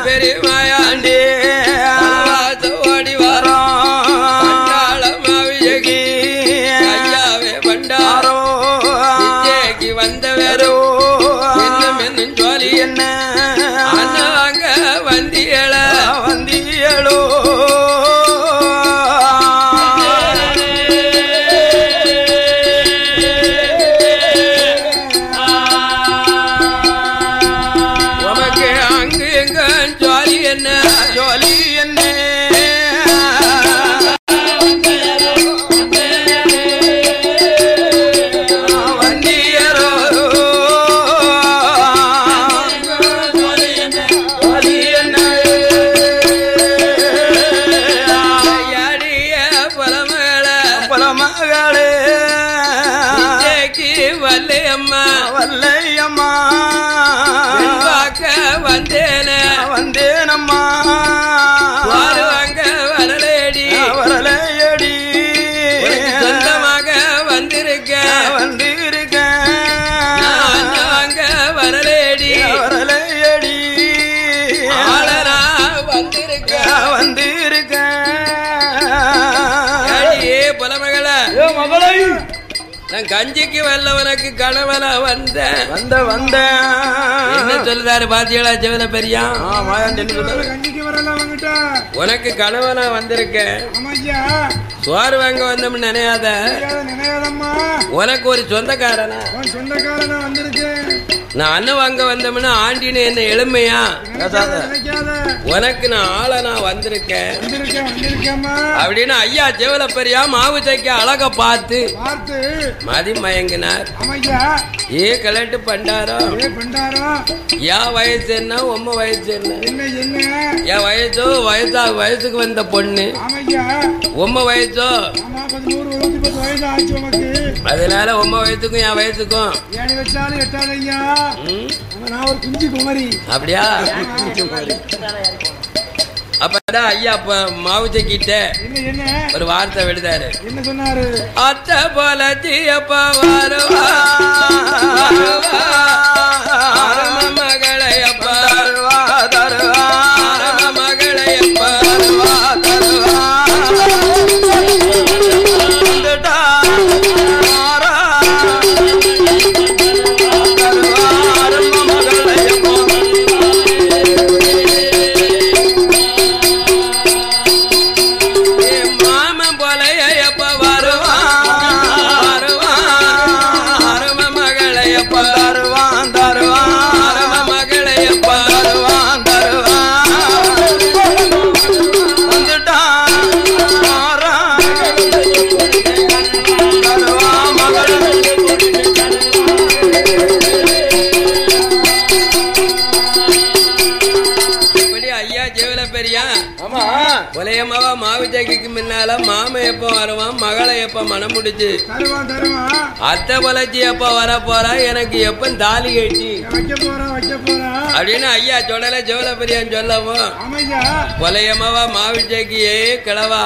பெரிய மாயாண்டி ஓடி வாரோ பண்டாள மாவிழகி ஐயாவே பண்டாரோ விஜய்க்கு வந்த வேறோ இன்னும் என்னும் ஜோலி என்ன அண்ணாங்க வந்தியளோ உமக்கு அங்கு எங்க ஜோலி என்ன ஜோலி என்ன வல்லையம்மா வந்தேனம்மா வாங்க வரலேடி சொந்தமாக வந்திருக்கேன் அங்க வரலேடி ஆளனா வந்திருக்கேன் புலமகள நான் கஞ்சிக்கு வல்லவனுக்கு கணவனா வந்தேன் என்ன சொல்றாரு பாத்தியலா ஜெவல பெரியா உனக்கு கணவனா வந்திருக்கேன் சோறு வாங்க வந்தோம்னு நினையாத உனக்கு ஒரு சொந்தக்காரனா நான் அண்ணன் வாங்க வந்தோம்னா ஆண்டின்னு என்ன எளிமையா உனக்கு நான் ஆளனா வந்திருக்கேன் அப்படின்னு ஐயா ஜெவல பெரியா மாவு தைக்க அழக பார்த்து மதி மயங்கினார் ஏ கலட்டு பண்டாரோ யா வயசு என்ன உம்ம வயசு என்ன என் வயசுக்கு வந்த பொண்ணு உம்ம வயசோ அதனால உம்ம வயசுக்கும் என் வயசுக்கும் அப்படியா அப்பதான் ஐயா மாவு சக்கிட்ட ஒரு வார்த்தை விடுதாரு என்ன சொன்னாரு அத்தை போல தீயப்பா வருவா மகளையப்பா மகளையப்பா கொலையம்மாவா மாவு ஜாக்கிக்கு முன்னால மாமன் எப்ப வருவான் மகளை எப்ப மனம் முடிச்சு அத்தை பொலைச்சி எப்ப வர போறா எனக்கு எப்ப தாலி கட்டி அப்படின்னு ஐயா சொல்லல ஜோலபெரியான் சொல்லவும் கொலையமாவா மாவிச்சேக்கு ஏ கிழவா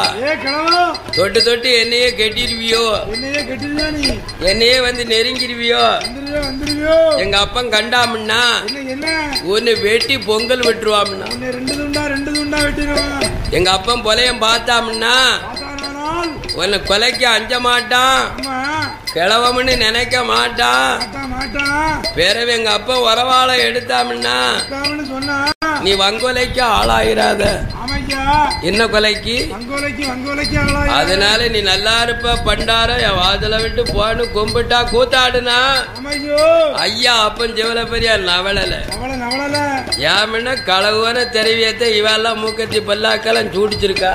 தொட்டு தொட்டு என்னையே கெட்டிருவியோ என்னையே வந்து நெருங்கிருவியோ எங்க அப்பன் கண்டாமுன்னா ஒன்னு வெட்டி பொங்கல் விட்டுருவாம்னா எங்க அப்பன் பொலையம் பார்த்தாமுன்னா உன்னை கொலைக்கு அஞ்ச மாட்டான் கிழவம்னு நினைக்க மாட்டான் பிறகு எங்க அப்பா உறவாளை எடுத்தாமுன்னா நீ வங்கொலைக்கு ஆளாயிராத என்ன கொலைக்கு அதனால நீ நல்லா இருப்ப பண்டார என் வாதல விட்டு போன்னு கும்பிட்டா கூத்தாடுனா ஐயா அப்பன் ஜெவல பெரியா நவளல ஏமன்னா களவுன தெரிவியத்தை இவெல்லாம் மூக்கத்தி பல்லாக்கெல்லாம் சூடிச்சிருக்கா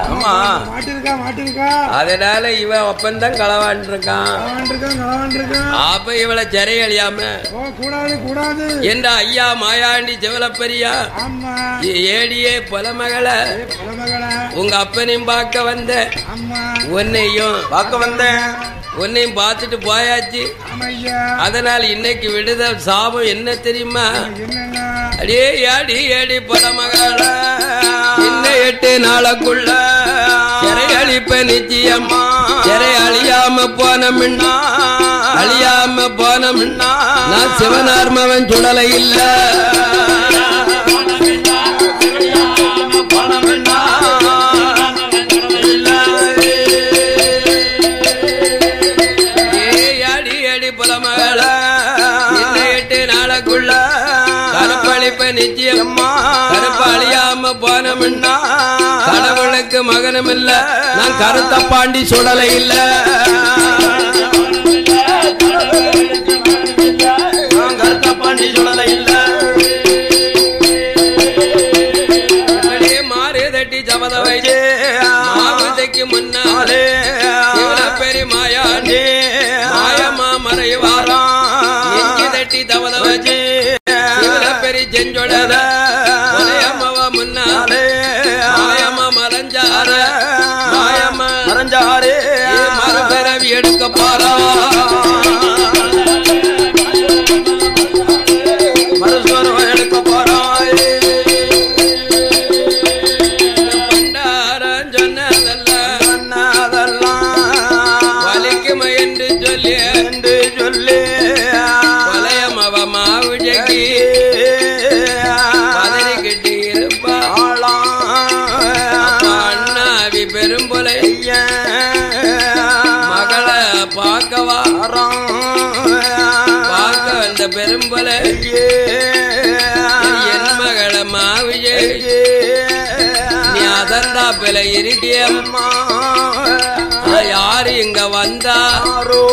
அதனால இவன் அப்பன் தான் களவான் இருக்கான் அப்ப இவளை சிறை அழியாம என்ற ஐயா மாயாண்டி ஜெவலப்பரியா ஏடியே பொலமகள உங்க அப்பனையும் பார்க்க வந்த உன்னையும் பார்க்க வந்தேன் உன்னையும் பார்த்துட்டு போயாச்சு அதனால இன்னைக்கு விடுதல் சாபம் என்ன தெரியுமா அடே ஏடி ஏடி பொலமகள இன்னும் 8 நாளுக்குள்ள சிறை அழிப்ப நிச்சயமா சிறை அழியாம போனமின்னா அழியாம போனமின்னா நான் சிவனார்மவன் சுடலை இல்ல நிச்சயமா கருப்பு அழியாம போனோம்னா கடவுளுக்கு மகனும் இல்ல நான் கருத்த பாண்டி சுடலை இல்ல கருத்த பாண்டி சுடலை இல்ல மாறு தட்டி ஜபத வைத்து மாவதைக்கு முன்னாலே பெரிய மாயாண்டி மாயமா மறைவாரா நெஞ்சு தட்டி தவத வச்சு செஞ்சொடர மாயமாவா முன்னாலே மாயமா மறைஞ்சார மாயமா மறைஞ்சாரே மறுபிறவி எடுக்க போறா மறுஸ்வரம் எடுக்க போறா பண்டாரம் சொன்னதெல்லாம் வலிக்குமா என்று சொல்லி கொலையமாவா மாவுஜகி பெரும்பொலை மகளை பார்க்கவா பார்க்க வந்த பெரும்பொலை என் மகளை மாவிஜே நீ அதந்தா பிள்ளை இருக்கியம்மா யாரு இங்க வந்தாரோ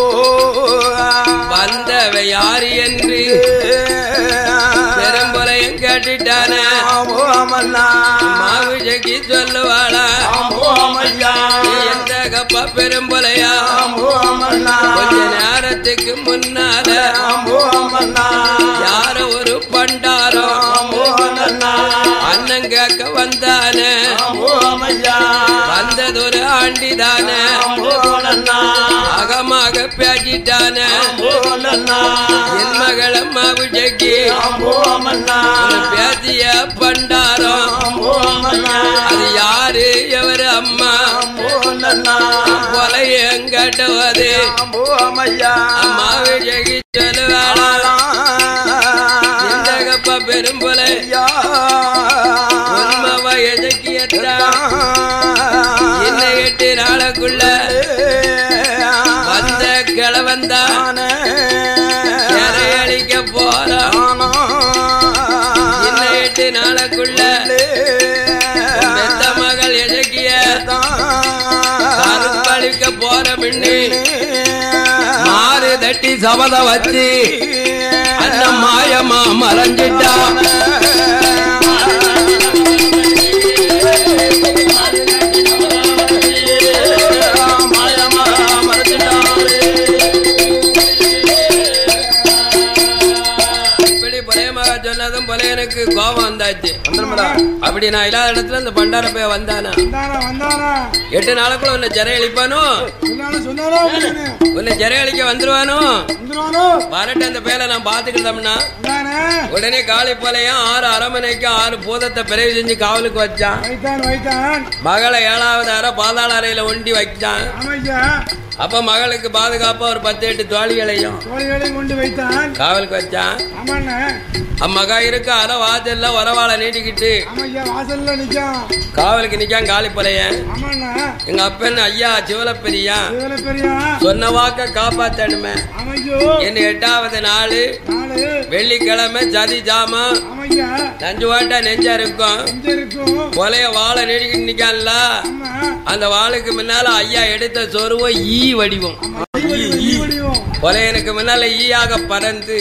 வந்தவ யாரு என்று பெரும்பொலையும் கேட்டுட்டானே மாவிஜைக்கு சொல்லுவாளா எந்த கப்பா பெரும்பொலையா கொஞ்ச நேரத்துக்கு முன்னால யார ஒரு பண்டாரோ அண்ணன் கேட்க வந்தானே வந்தது ஒரு ஆண்டிதானே அகமாக பேசிட்டானே என் மகள மாவிஜைக்கு பேசிய பண்டாரம் அது யாரு எவரு அம்மா கொலையங்கட்டுவது மாவிஜைக்கு சொல்லுவாளா எந்த கப்பா பெரும்பொலை உண்மை வயதுக்கு இன்னும் 8 நாளுக்குள்ள வந்த கிழவந்தான் சிறை அழிக்க போறான் இன்னும் 8 நாளுக்குள்ள பெத்த மகள் எஜக்கிய கருப்பழிக்க போற பின்னி மாறு தட்டி சபத வச்சு அந்த மாயமா மறைஞ்சிட்டான் இப்படி மகா சொன்னதும் எனக்கு கோபம் வந்தாச்சு. அப்படி நான் இல்லாத இடத்துல இந்த பண்டார போய் வந்தானா 8 நாளுக்குள்ள உன்னை சிறை அழிப்பானோ, உன்னை சிறை அழிக்க வந்துருவானோ. வரட்டு அந்த பேரை நான் பாத்துக்கிட்டோம்னா உடனே காளி போலையும் 6 அரமனைக்கு 6 பூதத்தை பிறகு செஞ்சு காவலுக்கு வச்சான். மகளை 7வது அறை பாதாள அறையில ஒண்டி வச்சான். அப்ப மகளுக்கு பாதுகாப்பா ஒரு 10-8 தோழிகளையும் கொண்டு வைத்தான், காவலுக்கு வச்சான். அம்மகா இருக்க அரை வாசல்ல உறவாள நீட்டிக்கிட்டு காவலுக்கு நிக்கான் காளி போலையன். எங்க அப்பன் ஐயா சிவலப்பெரியா சொன்ன வாக்க காப்பாத்தணுமே. என்ன 8வது நாள் வெள்ளிக்கிழமை சதி ஜாமா நஞ்சு வாட்டா நெஞ்சா இருக்கும். கொலைய வாழை நீடிக்கிட்டு நிக்கான்ல, அந்த வாளுக்கு முன்னால ஐயா எடுத்த சொருவோ ஈ வடிவம். கொலையனுக்கு முன்னால ஈயாக பறந்து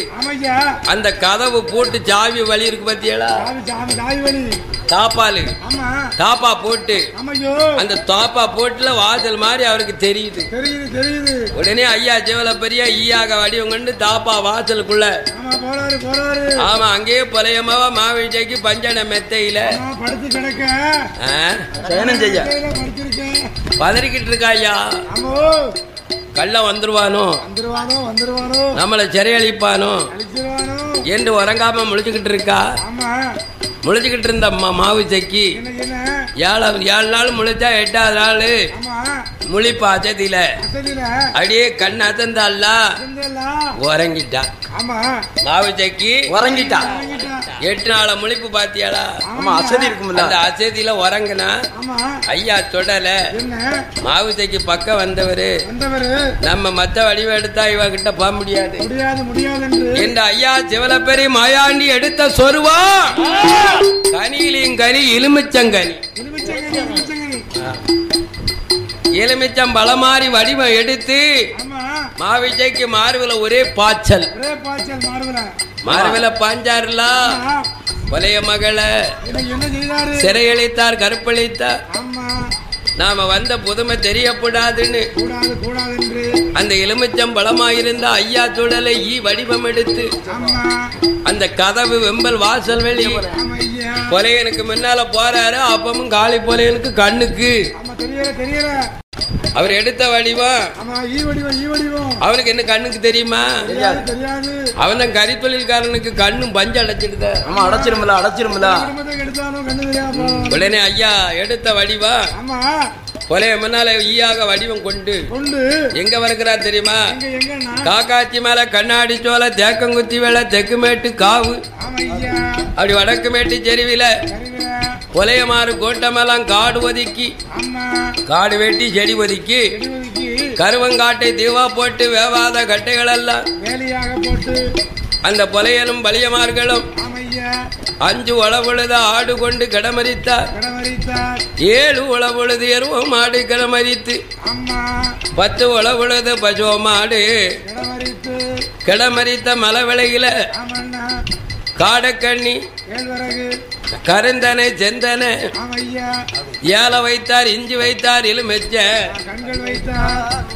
அந்த கதவு போட்டு சாவி வழி இருக்கு பத்தியலா, தாப்பாலு தாப்பா போட்டு அந்த தாப்பா போட்டுல வாசல் மாதிரி அவருக்கு தெரியுது. உடனே ஐயா சிவலப்பெரியா ஈயாக வடிவம் கொண்டு தாப்பா வாசலுக்குள்ள ஆமா அங்கேயே பொலையமாவா மாவிட்டைக்கு பஞ்சன மெத்தையில பதறிக்கிட்டு இருக்கா ஐயா. கள்ள வந்துருவானோ நம்மளை சிறையழிப்பானோ என்று உறங்காம முழிச்சுக்கிட்டு இருக்கா. முழிச்சுக்கிட்டு இருந்த மாவு சக்கி 7 நாள் முழிச்சா 8வது நாள் முழிப்பா அசதியில அப்படியே கண் அசந்தால உறங்கிட்டா. மாவு சக்கி உறங்கிட்டா. 8 நாள் முழிப்பு பாத்தியாளா, அசதி இருக்கும்ல, அந்த அசதியில உறங்குனா ஐயா தொடல. மாவு சக்கி பக்கம் வந்தவரு நம்ம மத்த வடிவ எடுத்தா இவ கிட்ட போக முடியாது என்ற ஐயா சிவலப்பெரி மாயாண்டி எடுத்த சொருவா கனியிலையும் கனி எலுமிச்சங்கனி. எலுமிச்சம் பலமாரி வடிவம் எடுத்து மாவிஜய்க்கு மார்பில ஒரே பாய்ச்சல். மார்பில பாஞ்சாருல கொலைய மகளை சிறையளித்தார், கற்பழித்தார். நாம வந்த புதுமை தெரியக்கூடாதுன்னு அந்த எலுமிச்சம் பலமாயிருந்த ஐயா சுடலை ஈ வடிவம் எடுத்து அந்த கதவு வெம்பல் வாசல் வெளி கொலையனுக்கு முன்னால போறாரு. அப்பமும் காளி பொலையனுக்கு கண்ணுக்கு அவர் எடுத்த வடிவம் அவனுக்கு என்ன கண்ணுக்கு தெரியுமா? அவன் தான் கறி தொழில்காரனுக்கு கண்ணும் பஞ்சு அடைச்சிடுத அடைச்சிருமில்ல. உடனே ஐயா எடுத்த வடிவம் கொலைய முன்னால ஈயாக வடிவம் கொண்டு எங்க வருகிறார் தெரியுமா? காக்காச்சி மேல கண்ணாடி சோலை தேக்கங்குத்தி வேலை தெக்குமேட்டு காவு அப்படி வடக்கு மேட்டு செருவில கொலையமாறு கோட்டமெல்லாம் காடு ஒதுக்கி காடு வெட்டி செடி ஒதுக்கி கருவங்காட்டை தீவா போட்டு வேவாத கட்டைகள் எல்லாம் அந்த பொலையனும் பலியமார்களும் 5 உளவுழுத ஆடு கொண்டு கிடமரித்தார். 7 உளவுழுது எருவ மாடு கிடமரித்து 10 உளவுழுது பசுவ மாடு கிடமரித்த மலை விலையில காடக்கண்ணி கருந்தனை செந்தனை ஏல வைத்தார், இஞ்சி வைத்தார், எலுமிச்ச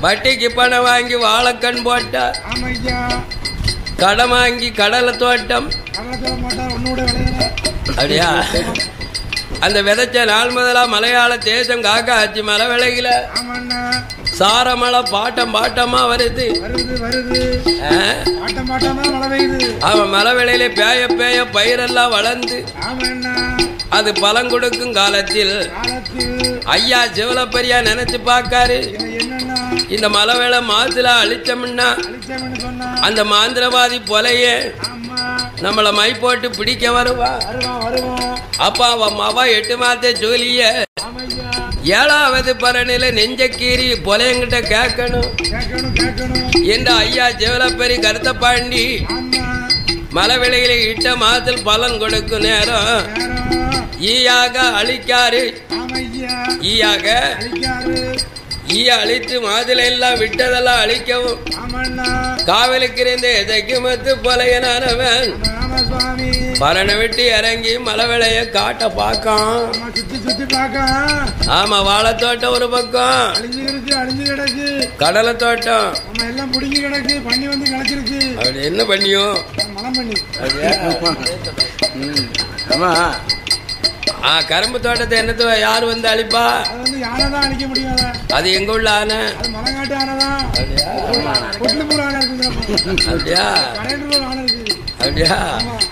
வட்டிக்கு பணம் வாங்கி வாழைக்கண் போட்டார். கடன் வாங்கி கடலை தோட்டம் அப்படியா அந்த விதைச்ச நாள் முதலா மலையாள தேசம் காக்காச்சி மலை விலையில சாரமலை பாட்டம் பாட்டமா வருது. அவன் மலை விலையில பேய பேய பயிரெல்லாம் வளர்ந்து அது பலன் கொடுக்கும் காலத்தில் ஐயா சிவலப்பெரியா நினைச்சு பார்க்காரு. இந்த மலை வேலை மாத்துல அழிச்சோம்னா அந்த மாந்திரவாதி பொலைய நம்மள மை போட்டு பிடிக்க வருவா. அப்பா அவன் மவா 8 மாத ஜோலிய 7வது பரணில நெஞ்சக்கீரி பொலையங்கிட்ட கேட்கணும் என்று ஐயா சிவலப்பெரி கருத்த பாண்டி மலை விலையில இட்ட மாதத்தில் பலன் கொடுக்கும் நேரம் ஈயாக அழிக்காரு. ஈயாக ஈய அழித்து மாதுளை எல்லாம் விட்டதெல்லாம் அழிக்கவும் காவலுக்கு இருந்த எதைக்கு மத்து பொலையனானவன் பரண விட்டு இறங்கி மலை விளைய காட்ட பாக்கான். ஆமா வாழைத்தோட்டம் ஒரு பக்கம், கடலை தோட்டம் அப்படி என்ன பண்ணியும் மனம் பண்ணி ஆமா கரும்பு தோட்டத்தை என்னத்த யாரு வந்து அழிப்பா? அது வந்து யானைதான் அழிக்க முடியும். அது எங்க உள்ள ஆனை? அது மலங்காட்டு ஆனைதான். கொட்டுப்பூர் ஆனை இருக்குது. அப்படியா? கடையூர் ஆனை இருக்குது. அப்படியா?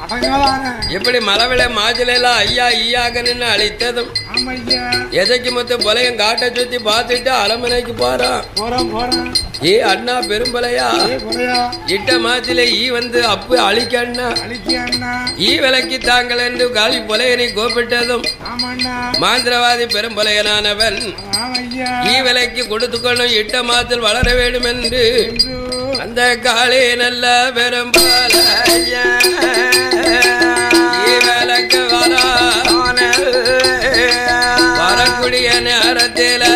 அடங்காத ஆனை. எப்படி மலவில மாஜிலாம் ஐயா ஈயாகன்னு அழித்ததும் ஆமா ஐயா. எதைக்கு மொத்த பொலையும் காட்டை சுத்தி பார்த்துட்டு அலமனைக்கு போறான். போறோம் ஏ அண்ணா பெரும்பலையா இட்ட மாத்தில ஈ வந்து அப்பு அழிக்க அண்ணா ஈ விலைக்கு தாங்கள் என்று காலி பொலையனை கோப்பிட்டதும் மாந்திரவாதி பெரும்பலையனானவன் ஈ விலைக்கு கொடுத்துக்கொள்ளும் இட்ட மாத்தில் வளர வேண்டும் என்று அந்த காளி நல்ல பெரும்பலைய ஈ விலைக்கு வரக்கூடிய நேரத்தில்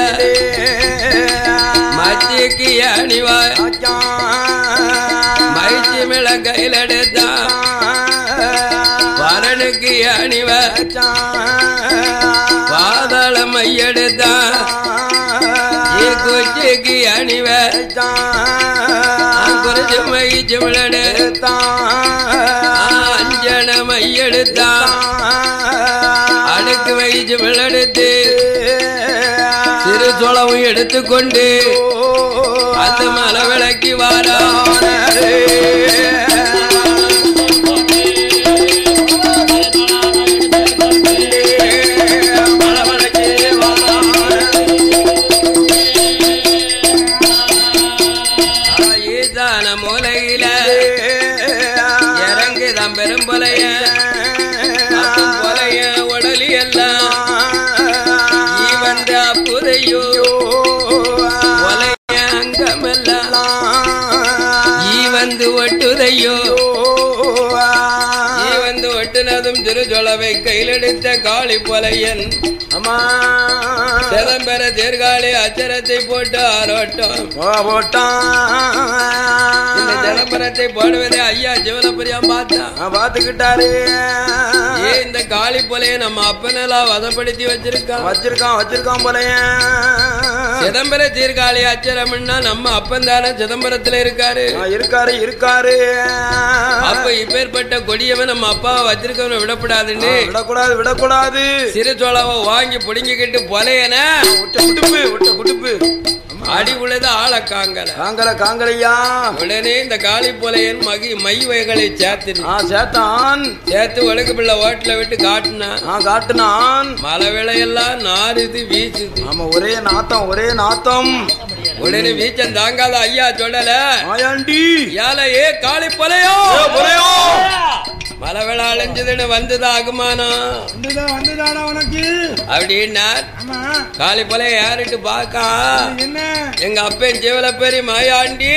மத்திக்கு அணிவாய் மயிற்சி மிள கையில் எடுத்தான் வரனுக்கு அணிவாய் பாதாள மையெடுத்தான் குச்சிக்கு அணிவாய் குறிச்சு மயிற்சி மிளெடுத்தான் அஞ்சன மையெடுத்தான் அடுக்கு மயிற்சி மிளெடுத்து சிறு சொலவும் எடுத்துக்கொண்டு அந்த மலை விளக்கி வாரா ஈசான மூலையில இறங்குதான் பெரும்பலைய பொலைய உடலி எல்லாம் ஈ வந்த புதையோ பொலைய அங்கமெல்லாம் ஈ வந்து ஒட்டுதையோ ஈ வந்து ஒட்டுனதும் திருச்சொலவை கையிலெடுத்த காளி பொலையன் சிதம்பர தேர்காலி அச்சரத்தை போட்டு ஆரோட்டம் இந்த சிதம்பரத்தை போடுவதே ஐயா சிவனபுரியா பார்த்துக்கிட்டாரு. இந்த காளி போலைய நம்ம அப்பனெல்லாம் வதப்படுத்தி வச்சிருக்கான் போலைய சிதம்பர தீர்காலி அச்சரம்னா நம்ம அப்பன் தானே சிதம்பரத்துல இருக்காரு. அப்ப இப்பேற்பட்ட கொடியவன் நம்ம அப்பாவை வச்சிருக்கவன விடக்கூடாது சிறு சோழாவை வாங்கி புடுங்கிக்கிட்டு பொலையன குடுப்பு அடி உள்ளது ஆள காங்கலையா உடனே இந்த காளி பொலையன் மை வகைகளை சேர்த்து ஒழுக்கு பிள்ளை ஓட்டுல விட்டு காட்டுனான் மழை விளையெல்லாம் நாறுது வீசுது. ஆமா ஒரே நாத்தம் உடனே வீச்சம் தாங்காத ஐயா சொல்லல ஏல ஏ காளி பொலையோ மழை விழா அலைஞ்சதுன்னு வந்ததா அகுமானம் அப்படின்னா காளி போல யாருட்டு பாக்கா எங்க அப்பன் ஜீவல பெரிய மாயாண்டி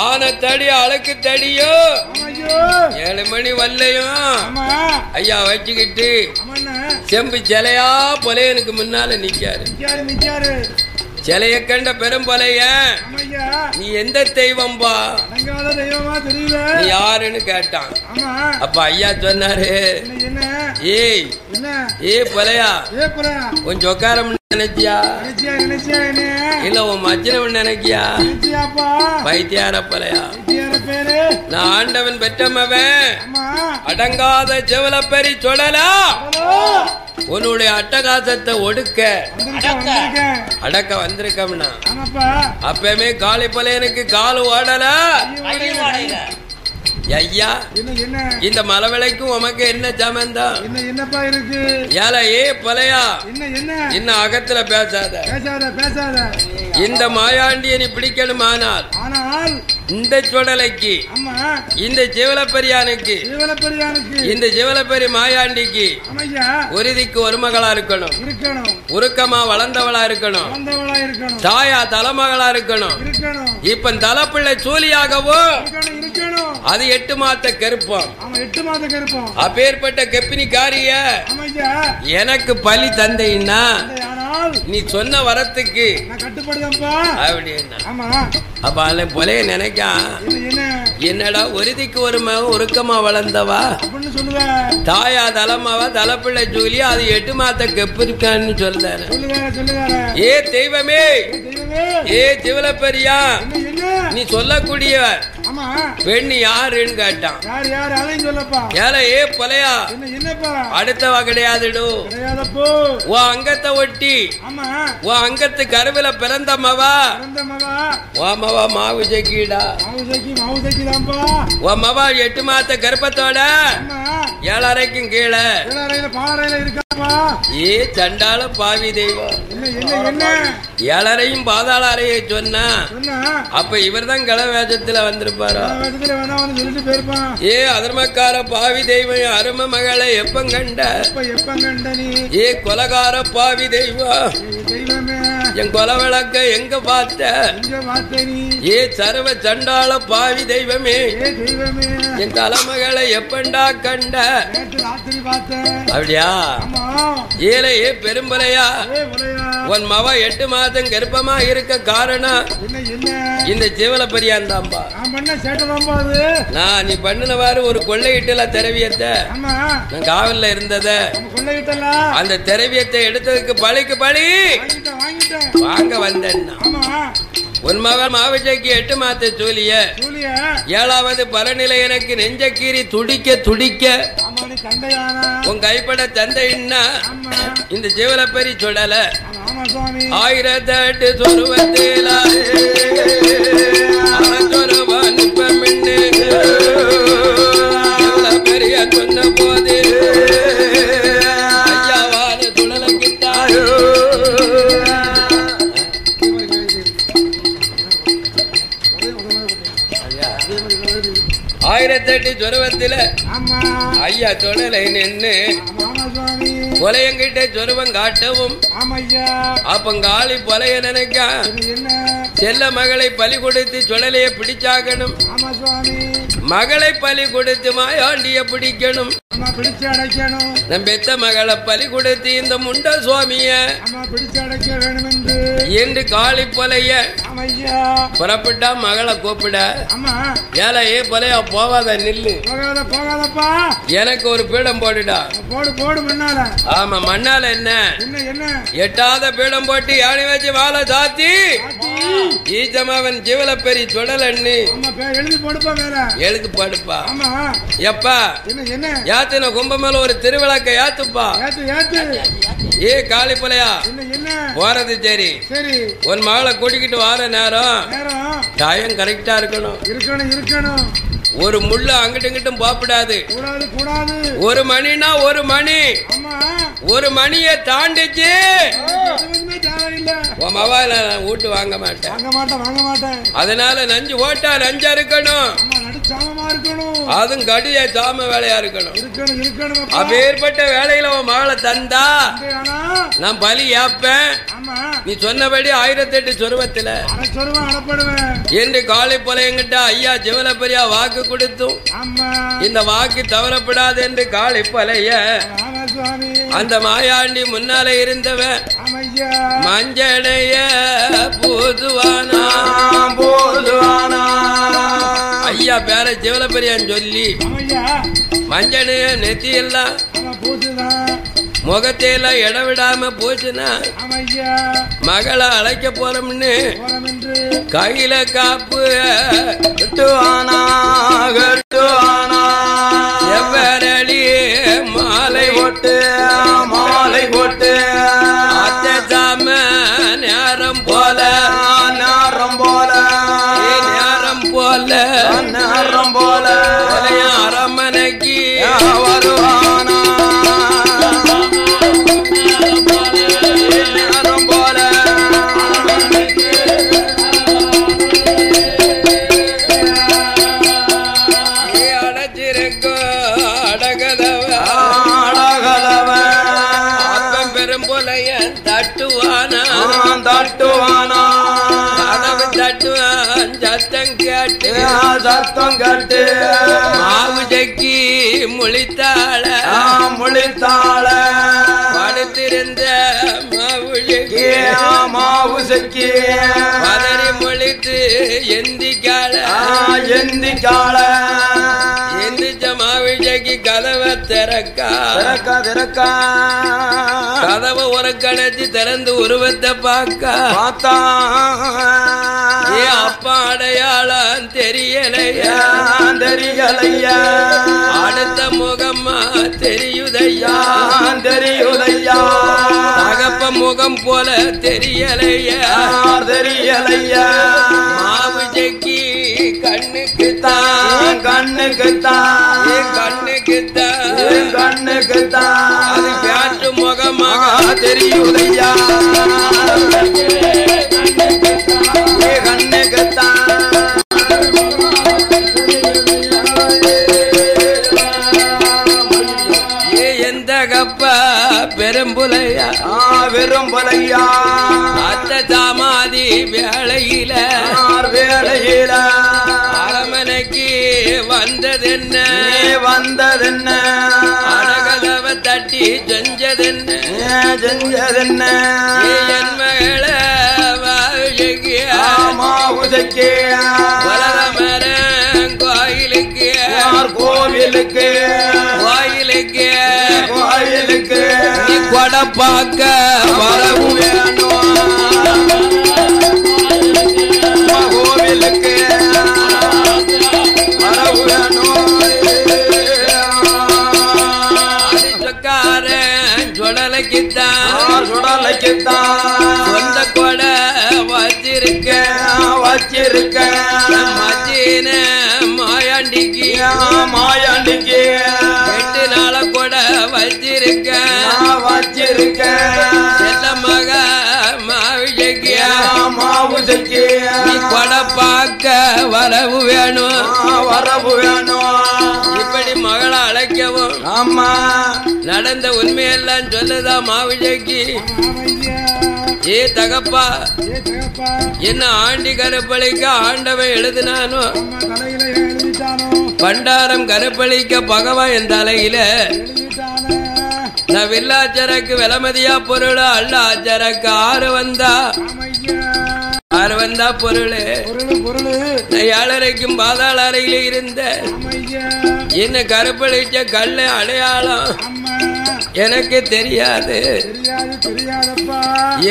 ஆன தடி அழகு தடியோ 7 மணி வல்லையும் ஐயா வச்சுக்கிட்டு செம்பு சிலையா பொலையனுக்கு முன்னால நிக்காரு. சிலைய கண்ட பெரும்பலைய நீ எந்த தெய்வம்பா நீ யாருன்னு கேட்டான். அப்ப ஐயா சொன்னாரு ஏய் பொலையா கொஞ்சம் உட்காரம் நினைச்சியா இல்ல உன் மச்சனவன் நினைக்கியா வைத்தியார பொலையா நான் ஆண்டவன் பெற்றமவன் அடங்காத செவலப்பெரி சொல்லலா உன்னுடைய அட்டகாசத்தை அடக்க வந்திருக்கம்னா அப்பமே காளி பொலையனுக்கு காலு ஓடல ஐயா இந்த மலை விலைக்கும் உமக்கு என்ன சம்பந்தம் என்னப்பா இருக்கு ஏல ஏ பொலையா இன்னும் அகத்துல பேசாத இந்த மாயாண்டியை நீ பிடிக்கணுமானால் இந்த சுடலைக்கு இந்த சிவலப்பெரியானுக்கு இந்த சிவலப்பெரி மாயாண்டிக்கு உறுதிக்கு ஒரு மகளா இருக்கணும் உருக்கமா வளர்ந்தவளா இருக்கணும் தாயா தலைமகளா இருக்கணும். இப்ப தலைப்பிள்ளை சூலியாகவோ அது 8 மாத கருப்பம் அப்பேற்பட்ட கெப்பினி காரிய எனக்கு பலி தந்தைன்னா நீ சொன்ன வரத்துக்கு அப்படின்னா அப்ப பொலைய நினைக்கா என்னடா ஒருதிக்கு ஒரு உருக்கமா வளர்ந்தவா தாயா தலைமாவா தலைப்பிள்ளை ஜூலியா அது 8 மாத கெப்பு இருக்கான்னு சொல்றாரு. ஏ தெய்வமே ஏ சிவலப்பெரியா நீ சொல்லக்கூடிய ஆமா பெண் யாருன்னு கேட்டான். யார் யார் அதையும் சொல்லப்பா. ஏல ஏ பொலையா என்னப்பா அடுத்தவா கிடையாதுடு. கிடையாதப்போ உன் அங்கத்தை ஒட்டி ஆமா உன் அங்கத்து கருவில பிறந்த மவா உன் மவா மாவு ஜக்கிடா. மாவு தான்ப்பா. உன் மவா 8 மாத கர்ப்பத்தோட 7.5க்கும் கீழே பாறையில இருக்காப்பா. ஏ சண்டால பாவி தெய்வம். என்ன 7.5யும் பாதாள அறையை சொன்னா அப்ப இவர் தான் கள வேஷத்துல வந்திருப்பாரா? சொல்லிட்டு போயிருப்பான். ஏ அதர்மக்கார பாவி தெய்வம் அரும மகளை எப்ப கண்ட நீ? ஏ கொலகார பாவி தெய்வம் தெய்வமே என் கொலை விளக்க எங்க பார்த்த? ஏ சர்வ சண்டால பாவி தெய்வமே தெய்வமே என் தலைமகளை எப்பண்டா கண்ட? ராத்திரி பார்த்தேன். அப்படியா? ஏலே ஏ பெரும்பலையா உன் மவ 8 மாதம் கர்ப்பமா இருக்க காரணம் இந்த ஜீவல பெரியாந்தாம்பா. நான் நீ பண்ணினவாறு ஒரு கொள்ளையிட்டல திரவியத்தை நான் காவல்ல இருந்தத அந்த திரவியத்தை எடுத்ததுக்கு பழிக்கு பழி வாங்க வந்தேன்னா உன் மகன் மாவிஜைக்கு 8 மாத சூலிய 7வது பரநிலை எனக்கு நெஞ்சக்கீரி துடிக்க துடிக்க உன் கைப்பட தந்தைன்னா இந்த ஜீவல பெரி சுடல 1008 சொருவத்தில பெரிய சொன்ன போது ஐயாவான சுடல கிட்டாயோ 1008 சொருவத்தில ஐயா தொடலை நின்று பொலையங்கிட்ட சொருவம் காட்டவும் அப்பங்காளி பொலைய நினைக்க செல்ல மகளை பலி கொடுத்து சுடலைய பிடிச்சாகணும். மகளை பலி கொடுத்து மாயாண்டிய பிடிக்கணும். நம் பெத்த மகளை பலி கொடுத்து இந்த முண்ட சுவாமிய என்று காளி பொலைய புறப்பட்டா மகளை கூப்பிட. ஏல ஏ பொலையா போவாத நில்லு. எனக்கு ஒரு பீடம் போடுடா. ஆமா மண்ணால என்ன 8வது பீடம் போட்டு யானை வச்சு வாழை சாத்தி ஈச்சமாவன் ஜீவல பெரிய சுடலன்னு எழுதி படுப்பா. எப்பா யாத்தின கும்பமேல ஒரு திருவிழாக்க யாத்துப்பா. ஏ காளி பொலையா போறது சரி உன் மகளை கூட்டிக்கிட்டு வார நேரம் டைம் கரெக்டா இருக்கணும். ஒரு முள்ள அங்கிட்டு இங்கிட்டும் போகக்கூடாது. 1 மணினா 1 மணி 1 மணியை தாண்டிச்சு உன் மவால வீட்டு வாங்க மாட்டேன். அதனால நஞ்சு ஓட்டா நஞ்சா இருக்கணும். அதுவும் கடிய சாம வேலையா இருக்கணும். அப்பேற்பட்ட வேலையில உன் மகளை தந்தா நான் பலி ஏப்பேன். நீ சொன்னபடி 1008 சொருவத்தில என்று காளி பொலையங்கிட்ட ஐயா ஜீவல பெரியா வாக்கு கொடுத்தும் இந்த வாக்கு தவறப்படாது என்று காளி பொலைய அந்த மாயாண்டி முன்னால இருந்தவன் மஞ்சளைய போதுவானா ஐயா பேர ஜீவல பெரியான்னு சொல்லி மஞ்சளைய நெத்தியெல்லாம் முகத்தையெல்லாம் இடம் விடாம போச்சுன்னா மகளை அழைக்க போறோம்னு கையில காப்பு எவ்வரளி மாலை போட்டு அத்தை சாம நேரம் போல அரமனைக்கு வருவானா சத்தம் கேட்டு மாவு ஜக்கி முழித்தாள படுத்திருந்த மாவு ஜக்கி பதறி முழித்து எந்திக்காள எந்திச்ச மாவு ஜக்கி கதவை திறக்கா கதவை உரக்கடைச்சு திறந்து உருவத்தை பார்த்தா அப்பா அடையாளம் தெரியலையா தெரியலையா அடுத்த முகமா தெரியுதையா தெரியுதையா தகப்ப முகம் போல தெரியலையா தெரியலையா மாவு ஜக்கி கண்ணுக்குத்தான் கண்ணுக்குத்தான் அது பேட்டு முகமாக தெரியுதையா கண்ணுக்குத்தான் எந்த கப்பா பெரும்புலையா பெரும்புலையா அத்த தாமாதி வேளையில அரமனைக்கு வந்ததென்ன அழகதவ தட்டி செஞ்சதென்ன என் மகள வளரமர கோயிலுக்கு நீ கொடை பார்க்க வரவு கோவிலுக்கு சொந்த கொடை வச்சிருக்க மச்சின மாயாண்டிக்கு 8 நாள கொடை வச்சிருக்க செல்ல மக மாவிஜக்கு நீ கொடை பார்க்க வரவு வேணும் இப்படி மகளை அழைக்கவும் நடந்த உண்மையெல்லாம் சொல்லுதா மாவிஜக்கு தகப்பா என்ன ஆண்டி கருப்பளிக்க ஆண்டவன் எழுதினானோ பண்டாரம் கருப்பளிக்க பகவான் என் தலையில நான் வில்லாச்சரக்கு விலமதியா பொருள் அல்லாச்சரக்கு 6 வந்தா பொருளு நான் 7:30க்கும் பாதாள அறையில இருந்த என்ன கருப்பளிச்ச கல்ல அடையாளம் எனக்கு தெரியாது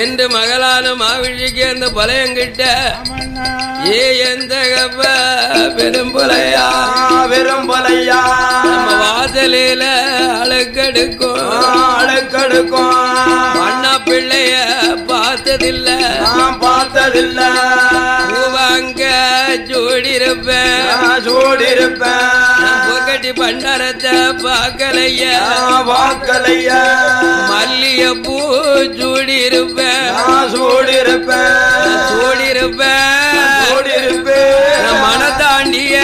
என்று மகளான மாவிழிக்கு அந்த பழையங்கிட்ட எந்த பெரும்புலையா நம்ம வாசலில அழுக்கெடுக்கும் அண்ணா பிள்ளைய பார்த்ததில்ல பூவாங்க ஜோடிருப்பேன் புகட்டி பண்டாரத்தை பார்க்கலையா மல்லிய பூ சூடிருப்பேன் மனத்தாண்டிய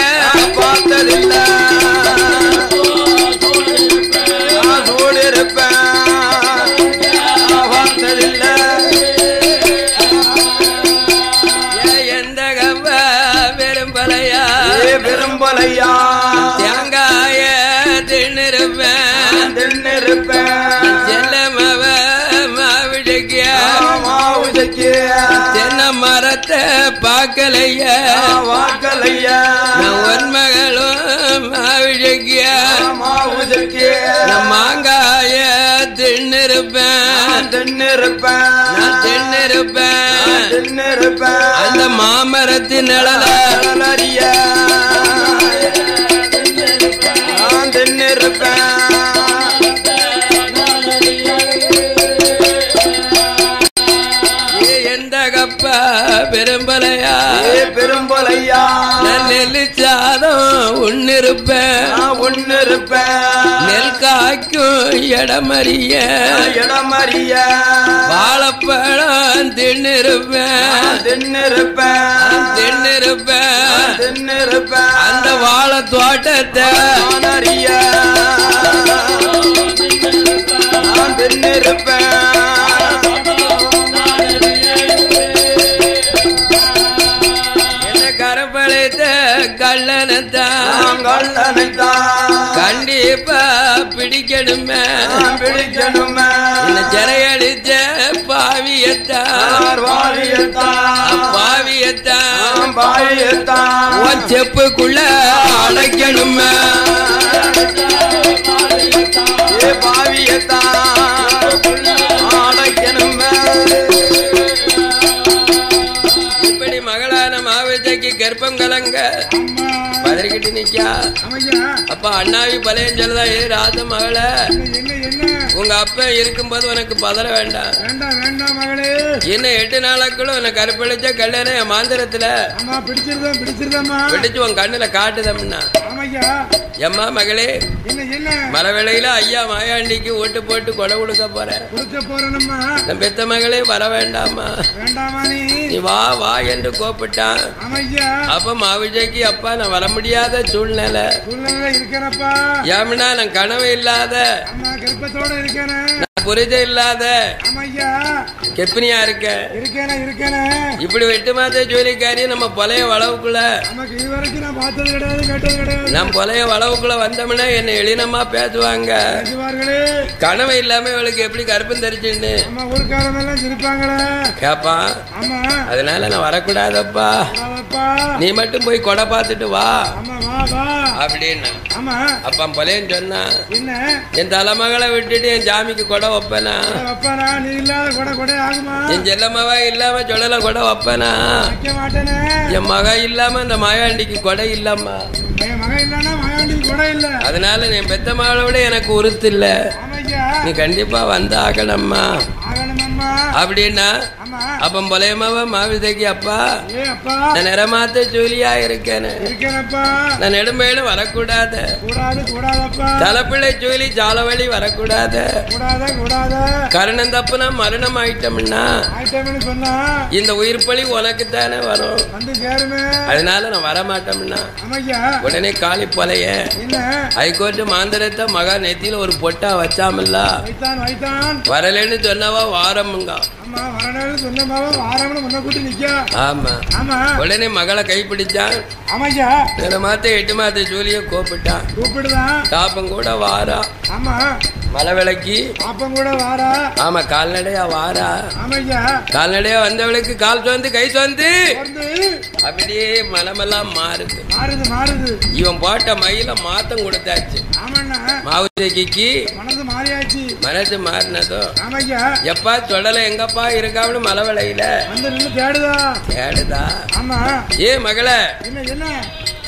பார்த்ததில்ல எந்த கவ பெரும்பலையா தேங்காய தின்னிருப்பேன் செல்லமவ மாவிடுக்கிய தென்னை மரத்தை பார்க்கலையா நான் ஒன் மகளும் மாவிடுக்கிய நான் மாங்காய தின்னிருப்பேன் அந்த மாமரத்தின் நிழல எந்த கப்பா பெரும்பலையா நான் நெல்லு சாதம் உன்னிருப்பேன் நெல் காய்க்கும் இடமறிய வாழைப்பழம் தின்னிருப்பேன் அந்த வாழை தோட்டத்தை கரப்பழைத்த கள்ளனத்தான் கண்டிப்பா பிடிக்கணுமே சிறையடிச்ச பாவியத்தான் செப்புக்குள்ள அடைக்கணுமே உள்ளம் கலங்க பதறிக்கிட்டு நிக்கா. அப்ப அண்ணாவி பழையன்னு சொல்லுதான், ஏ ராச மகள, உங்க அப்பா இருக்கும்போது உனக்கு பதற வேண்டாம். இன்னும் 8 நாளைக்குள்ள உன்னை கருப்பளிச்ச கல்யாணம் என் மாந்திரத்துல பிடிச்சு உன் கண்ணுல காட்டுதம்னா. எம்மா மகளே, மழை வேளையில ஐயா மாயாண்டிக்கு ஓட்டு போட்டு கொடை கொடுக்க போறேன். பெத்த மகளே வர வேண்டாமா, நீ வா வா என்று கூப்பிட்டான். அப்ப மாவிஜய்க்கு அப்பா நான் வர முடியாத சூழ்நிலை ஏம்னா, நான் கனவு இல்லாத புரிஜ இல்லாத கெப்பினியா இருக்கேன். இப்படி 8 மாத ஜோலிக்காரி நம்ம பொலைய வளவுக்குள்ள நம் பொலைய வளவுக்குள்ள வந்தோம்னா என்ன எளினமா பேசுவாங்க. கனவு இல்லாம இவளுக்கு எப்படி கருப்பம் தெரிச்சுன்னு கேப்பா. அதனால நான் வரக்கூடாதப்பா, நீ மட்டும் போய் கொடை பார்த்துட்டு வா அப்படின்னு. அப்பா பொலையன்னு சொன்னா, என் தலைமகளை விட்டுட்டு என் ஜாமிக்கு கொடை வைப்பனா, என் செல்லம்மாவா இல்லாம சொல்லல கொடை வைப்பனா, என் மக இல்லாம அந்த மாயாண்டிக்கு கொடை இல்லம்மா. அதனால நீ பெத்த மகளை விட எனக்கு உறுத்து இல்ல, நீ கண்டிப்பா வந்து ஆகணும்மா அப்படின்னா. அப்ப பொலையமாவா மாவிதைக்கு, அப்பா நான் நிறமாத்த ஜூலியா இருக்கேன், நான் நெடுமையிலும் வரக்கூடாது, தலைப்பிள்ளை ஜூலி ஜாலவழி வரக்கூடாது, கரணம் தப்புனா மரணம் ஆயிட்டோம்னா இந்த உயிர் பழி உனக்கு தானே வரும். அதனால நான் வரமாட்டோம்னா உடனே காளி பொலைய ஹைகோர்ட் மாந்திரத்தை மகா நெத்தியில ஒரு பொட்டா வச்சாமல்ல, வரலன்னு சொன்னவா வாரமுங்க. ஆமா, உடனே மகளை கைப்பிடிச்சான். மாத்த 8 மாத ஜூலிய கூப்பிட்டான். காப்பம் கூட வாரா, மலை விளக்கி கூட வாரா. ஆமா, கால்நடையா வாரா. கால்நடையா வந்தவளுக்கு கால் சோந்து கை சோந்து அப்படியே மலமெல்லாம் மாறுது. இவன் போட்ட மயில மாத்தம் கொடுத்தாச்சு. மாவுதைக்கு மனசு மாறினதோ எப்பா சொல்லல எங்கப்பா இருக்கான்னு மலை விளையில தேடுதா. ஏ மகள,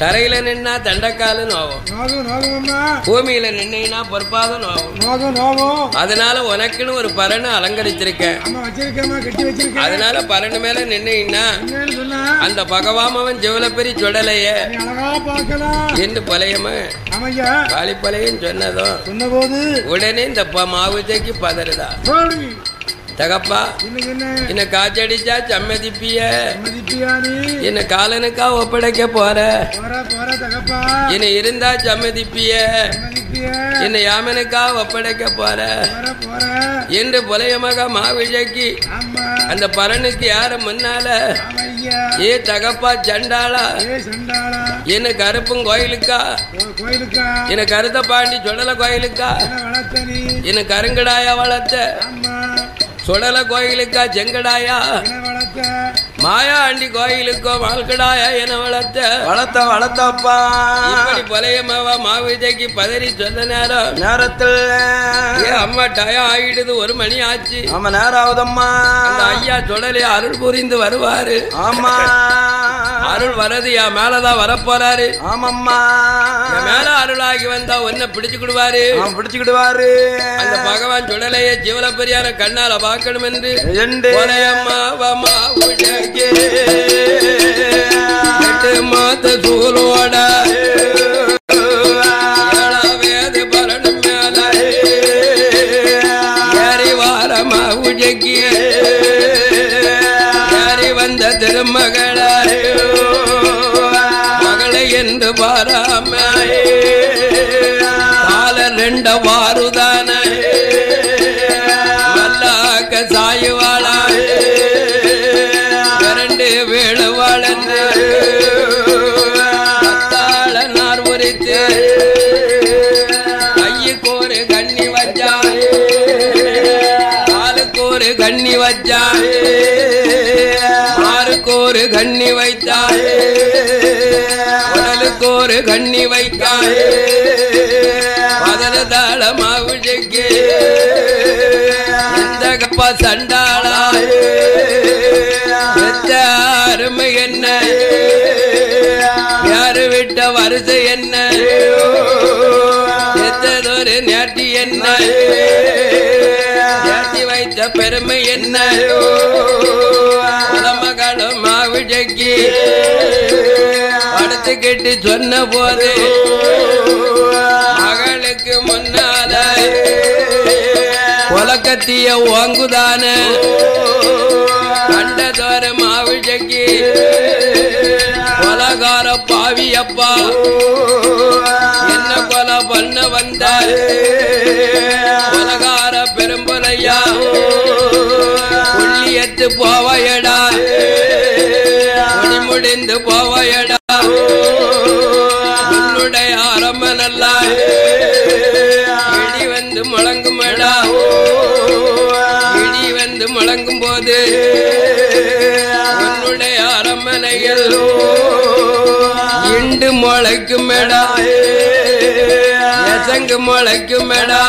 தரையில நின்னா தண்டக்கால நோவும், பூமியில நின்னா பொற்பாத நோவும். அதனால உனக்குன்னு ஒரு பரணை அலங்கரிச்சிருக்கேன். அதனால பரணு மேல நின்னா அந்த பகவாமவன் ஜெவலப்பெரி சுடலைய என்று பொலையம வாலிப்பலையன்னு சொன்னதும் உடனே இந்த மாவுதைக்கு பதறுதா. தகப்பா, என்ன காய்ச்சடிச்சா சம்மதிப்பிய, என்ன காலனுக்கா ஒப்படைக்க போற, என்ன இருந்தா சம்மதிப்பிய, என்ன யாமனுக்கா ஒப்படைக்க போற என்று பொலையமக மாவிஜய்க்கு அந்த பரனுக்கு யார முன்னால, ஏ தகப்பா சண்டாளா, என்ன கருப்பும் கோயிலுக்கா, என்ன கருத்த பாண்டி சுடல கோயிலுக்கா, என்ன கருங்கடாயா வளர்த்த சுடல கோயிலுக்கா செங்கடாயா, மாயா ஆண்டி கோயிலுக்கோ வாழ்க்கடாயா என வளர்த்தப்பா. இப்படி பொலையமாவா மாவிதைக்கு பதறி சொன்ன நேரத்தில் அம்மா டயம் ஆயிடுது, 1 மணி ஆச்சு. ஆமா, நேரம் ஆகுதம்மா. ஐயா சுடலே அருள் புரிந்து வருவாரு. ஆமா, அருள் வரது என் மேலதான் வரப்போறாரு. ஆமாம்மா, என் மேல அருளாகி வந்தா ஒன்ன பிடிச்சுக்கிடுவாரு. அந்த பகவான் சுடலைய ஜீவலப்பெரியான கண்ணால பார்க்கணும் என்று மாத்த சூலோட வேது பரணு மேல ஏறி வாரமா உஜக்கி ஏறி வந்த திருமகளாரே மகளை என்று பாராம கால 2 வாருதான மல்லாக்க சாயுவாளா 2 வேளுவாளன்று பத்தாள நார் உரித்து கையுக்கு ஒரு கண்ணி வச்சா, காலுக்கு ஒரு கண்ணி வச்சா, மாருக்கு ஒரு கண்ணி வைத்தா, உடலுக்கு ஒரு கண்ணி வைத்தா. பதனதாள மாவுஜைக்கு இந்த கப்பா சண்டாளா அருமை என்ன வரிசை என்ன எத்ததொரு நேர்த்தி என்ன நேர்த்தி வைத்த பெருமை என்ன மகளும் மாவிடைக்கு படுத்துக்கிட்டு சொன்ன போது மகளுக்கு முன்னால கொலக்கத்திய ஓங்குதான கண்டதொரு மாவிடைக்கு கொலகார பாவியப்பா என்ன கொலை பண்ண வந்த கொலகார பெரும்பலையா புள்ளியத்து போவையடா முடிந்து போவையடா உன்னுடைய அரமனல்ல இடி வந்து முழங்குமடா இடி வந்து முழங்கும் போது உன்னுடைய அரமனையில் இண்டு முளைக்குமேடா எசங்கு முளைக்குமேடா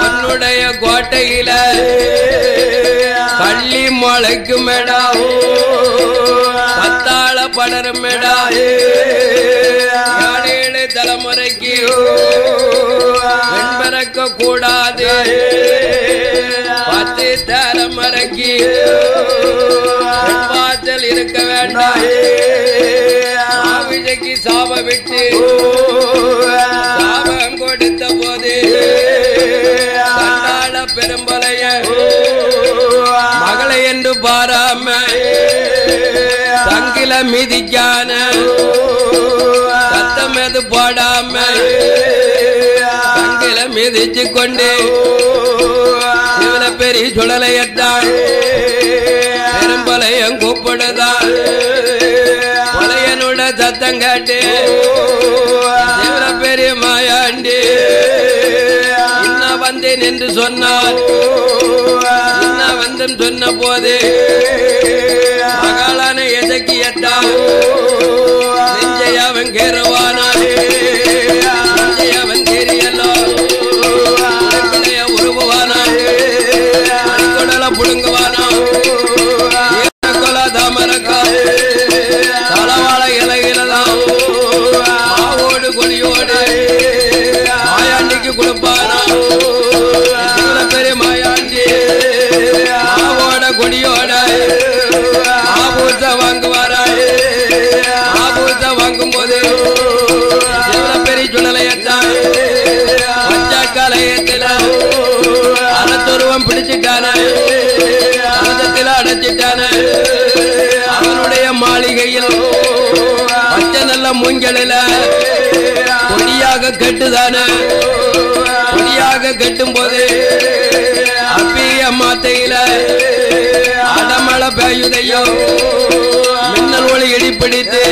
உன்னுடைய கோட்டையில கள்ளி முளைக்குமேடா கத்தாழ படருமேடா ஏழு தலைமுறைக்கு பெண்பறக்க கூடாது 10 தலைமுறைக்கு வாசல் இருக்க வேண்டாம் ஆவிஜைக்கு சாப விட்டு சாபம் கொடுத்த போது கண்டாள பெரும்பலைய மகளை என்று பாராம தங்கில மிதிக்கான சத்தம் எது போடாம தங்கில மிதிச்சு கொண்டு இவனை பெரிய சுழலையத்தான் பெரும்பலையம் கூப்பிடுதான் பழையனோட சத்தம் கேட்டு இவனை பெரிய மாயாண்டி இன்னும் வந்தேன் என்று சொன்னார் இன்னும் வந்தேன் சொன்ன போது மகாளான எதக்கியத்தான் நெஞ்சையவன் கேறுவானாலே நெஞ்சையவன் கேரியல்லோ உருவானாலே அடிக்கொடல புடுங்குவானா கொல தாமரக்கா தலவாழ இலையிலதான் மாவோடு கொடியோடு மாயாண்டிக்கு கொடுப்பானா பெரிய மாயாண்டி மாவோட கொடியோட மாபூச வாங்குவாரா மாபூச வாங்கும் போது பெரிய சுழலையத்தான் பச்சாக்காலயத்தில் அறத்துருவம் பிடிச்சிட்டான அந்தத்தில் அடைச்சிட்டான அவனுடைய மாளிகையில் பச்சை நல்ல மூங்கலில கொடியாக கட்டுதான கொடியாக கட்டும் போது அப்பிய மாத்தையில அடமழை பெய்யுதையோ மின்னல் ஒளி இடிப்பிடித்து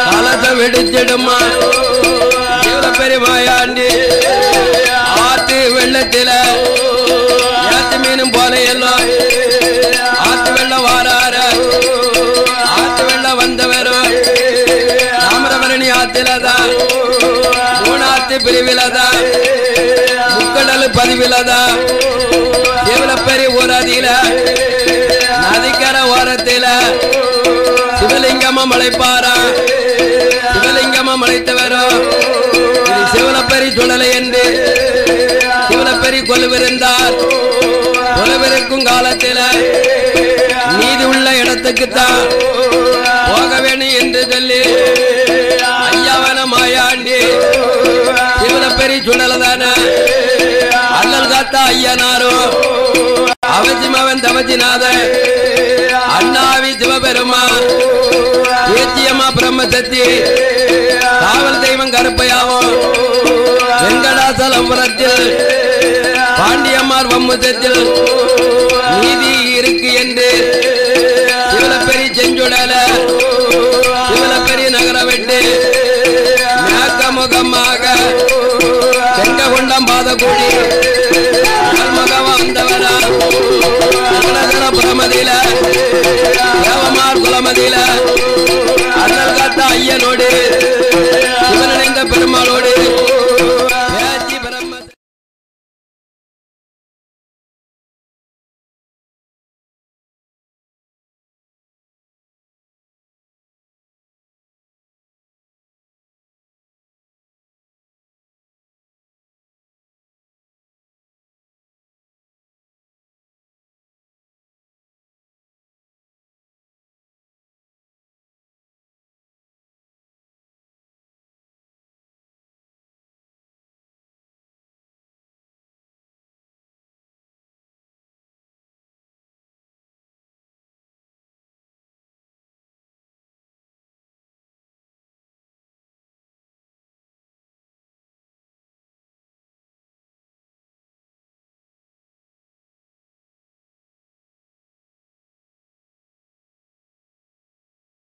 கலசம் வெடிச்சிடுமா பெரிய மாயாண்டி ஆத்து வெள்ளத்தில ஏத்து மீனும் போல எல்லாம் ஆத்து வெள்ளம் வாரார ஆத்து வெள்ளம் வந்தவரும் தாமிரபரணி ஆத்திலதான் மூணாத்து பிரிவிலதான் முக்கடல் பதிவிலதான் இவ்வளவு பெரிய ஊராதியில நதிக்கர ஓரத்தில சிவலிங்கமா மலைப்பாரா சிவலிங்கமா மலைத்தவரும் சிவலப்பெரி சுழலை என்று சிவலப்பெரி கொலுவிருந்தார் கொலுவிருக்கும் காலத்தில நீதி உள்ள இடத்துக்குத்தான் போக வேணும் என்று சொல்லி ஐயாவன மாயாண்டி சிவலப்பெரி சுழலதான அல்லல் காத்தா ஐயனாரும் அவசியமாவன் தவசிநாத அண்ணாவி சிவபெருமா ஏத்தியம்மா பிரம்மசக்தி காவல் தெய்வம் கருப்பையாவும் வெங்கடாசலபுரத்தில் பாண்டியம்மார் வம்முசத்தில் நீதி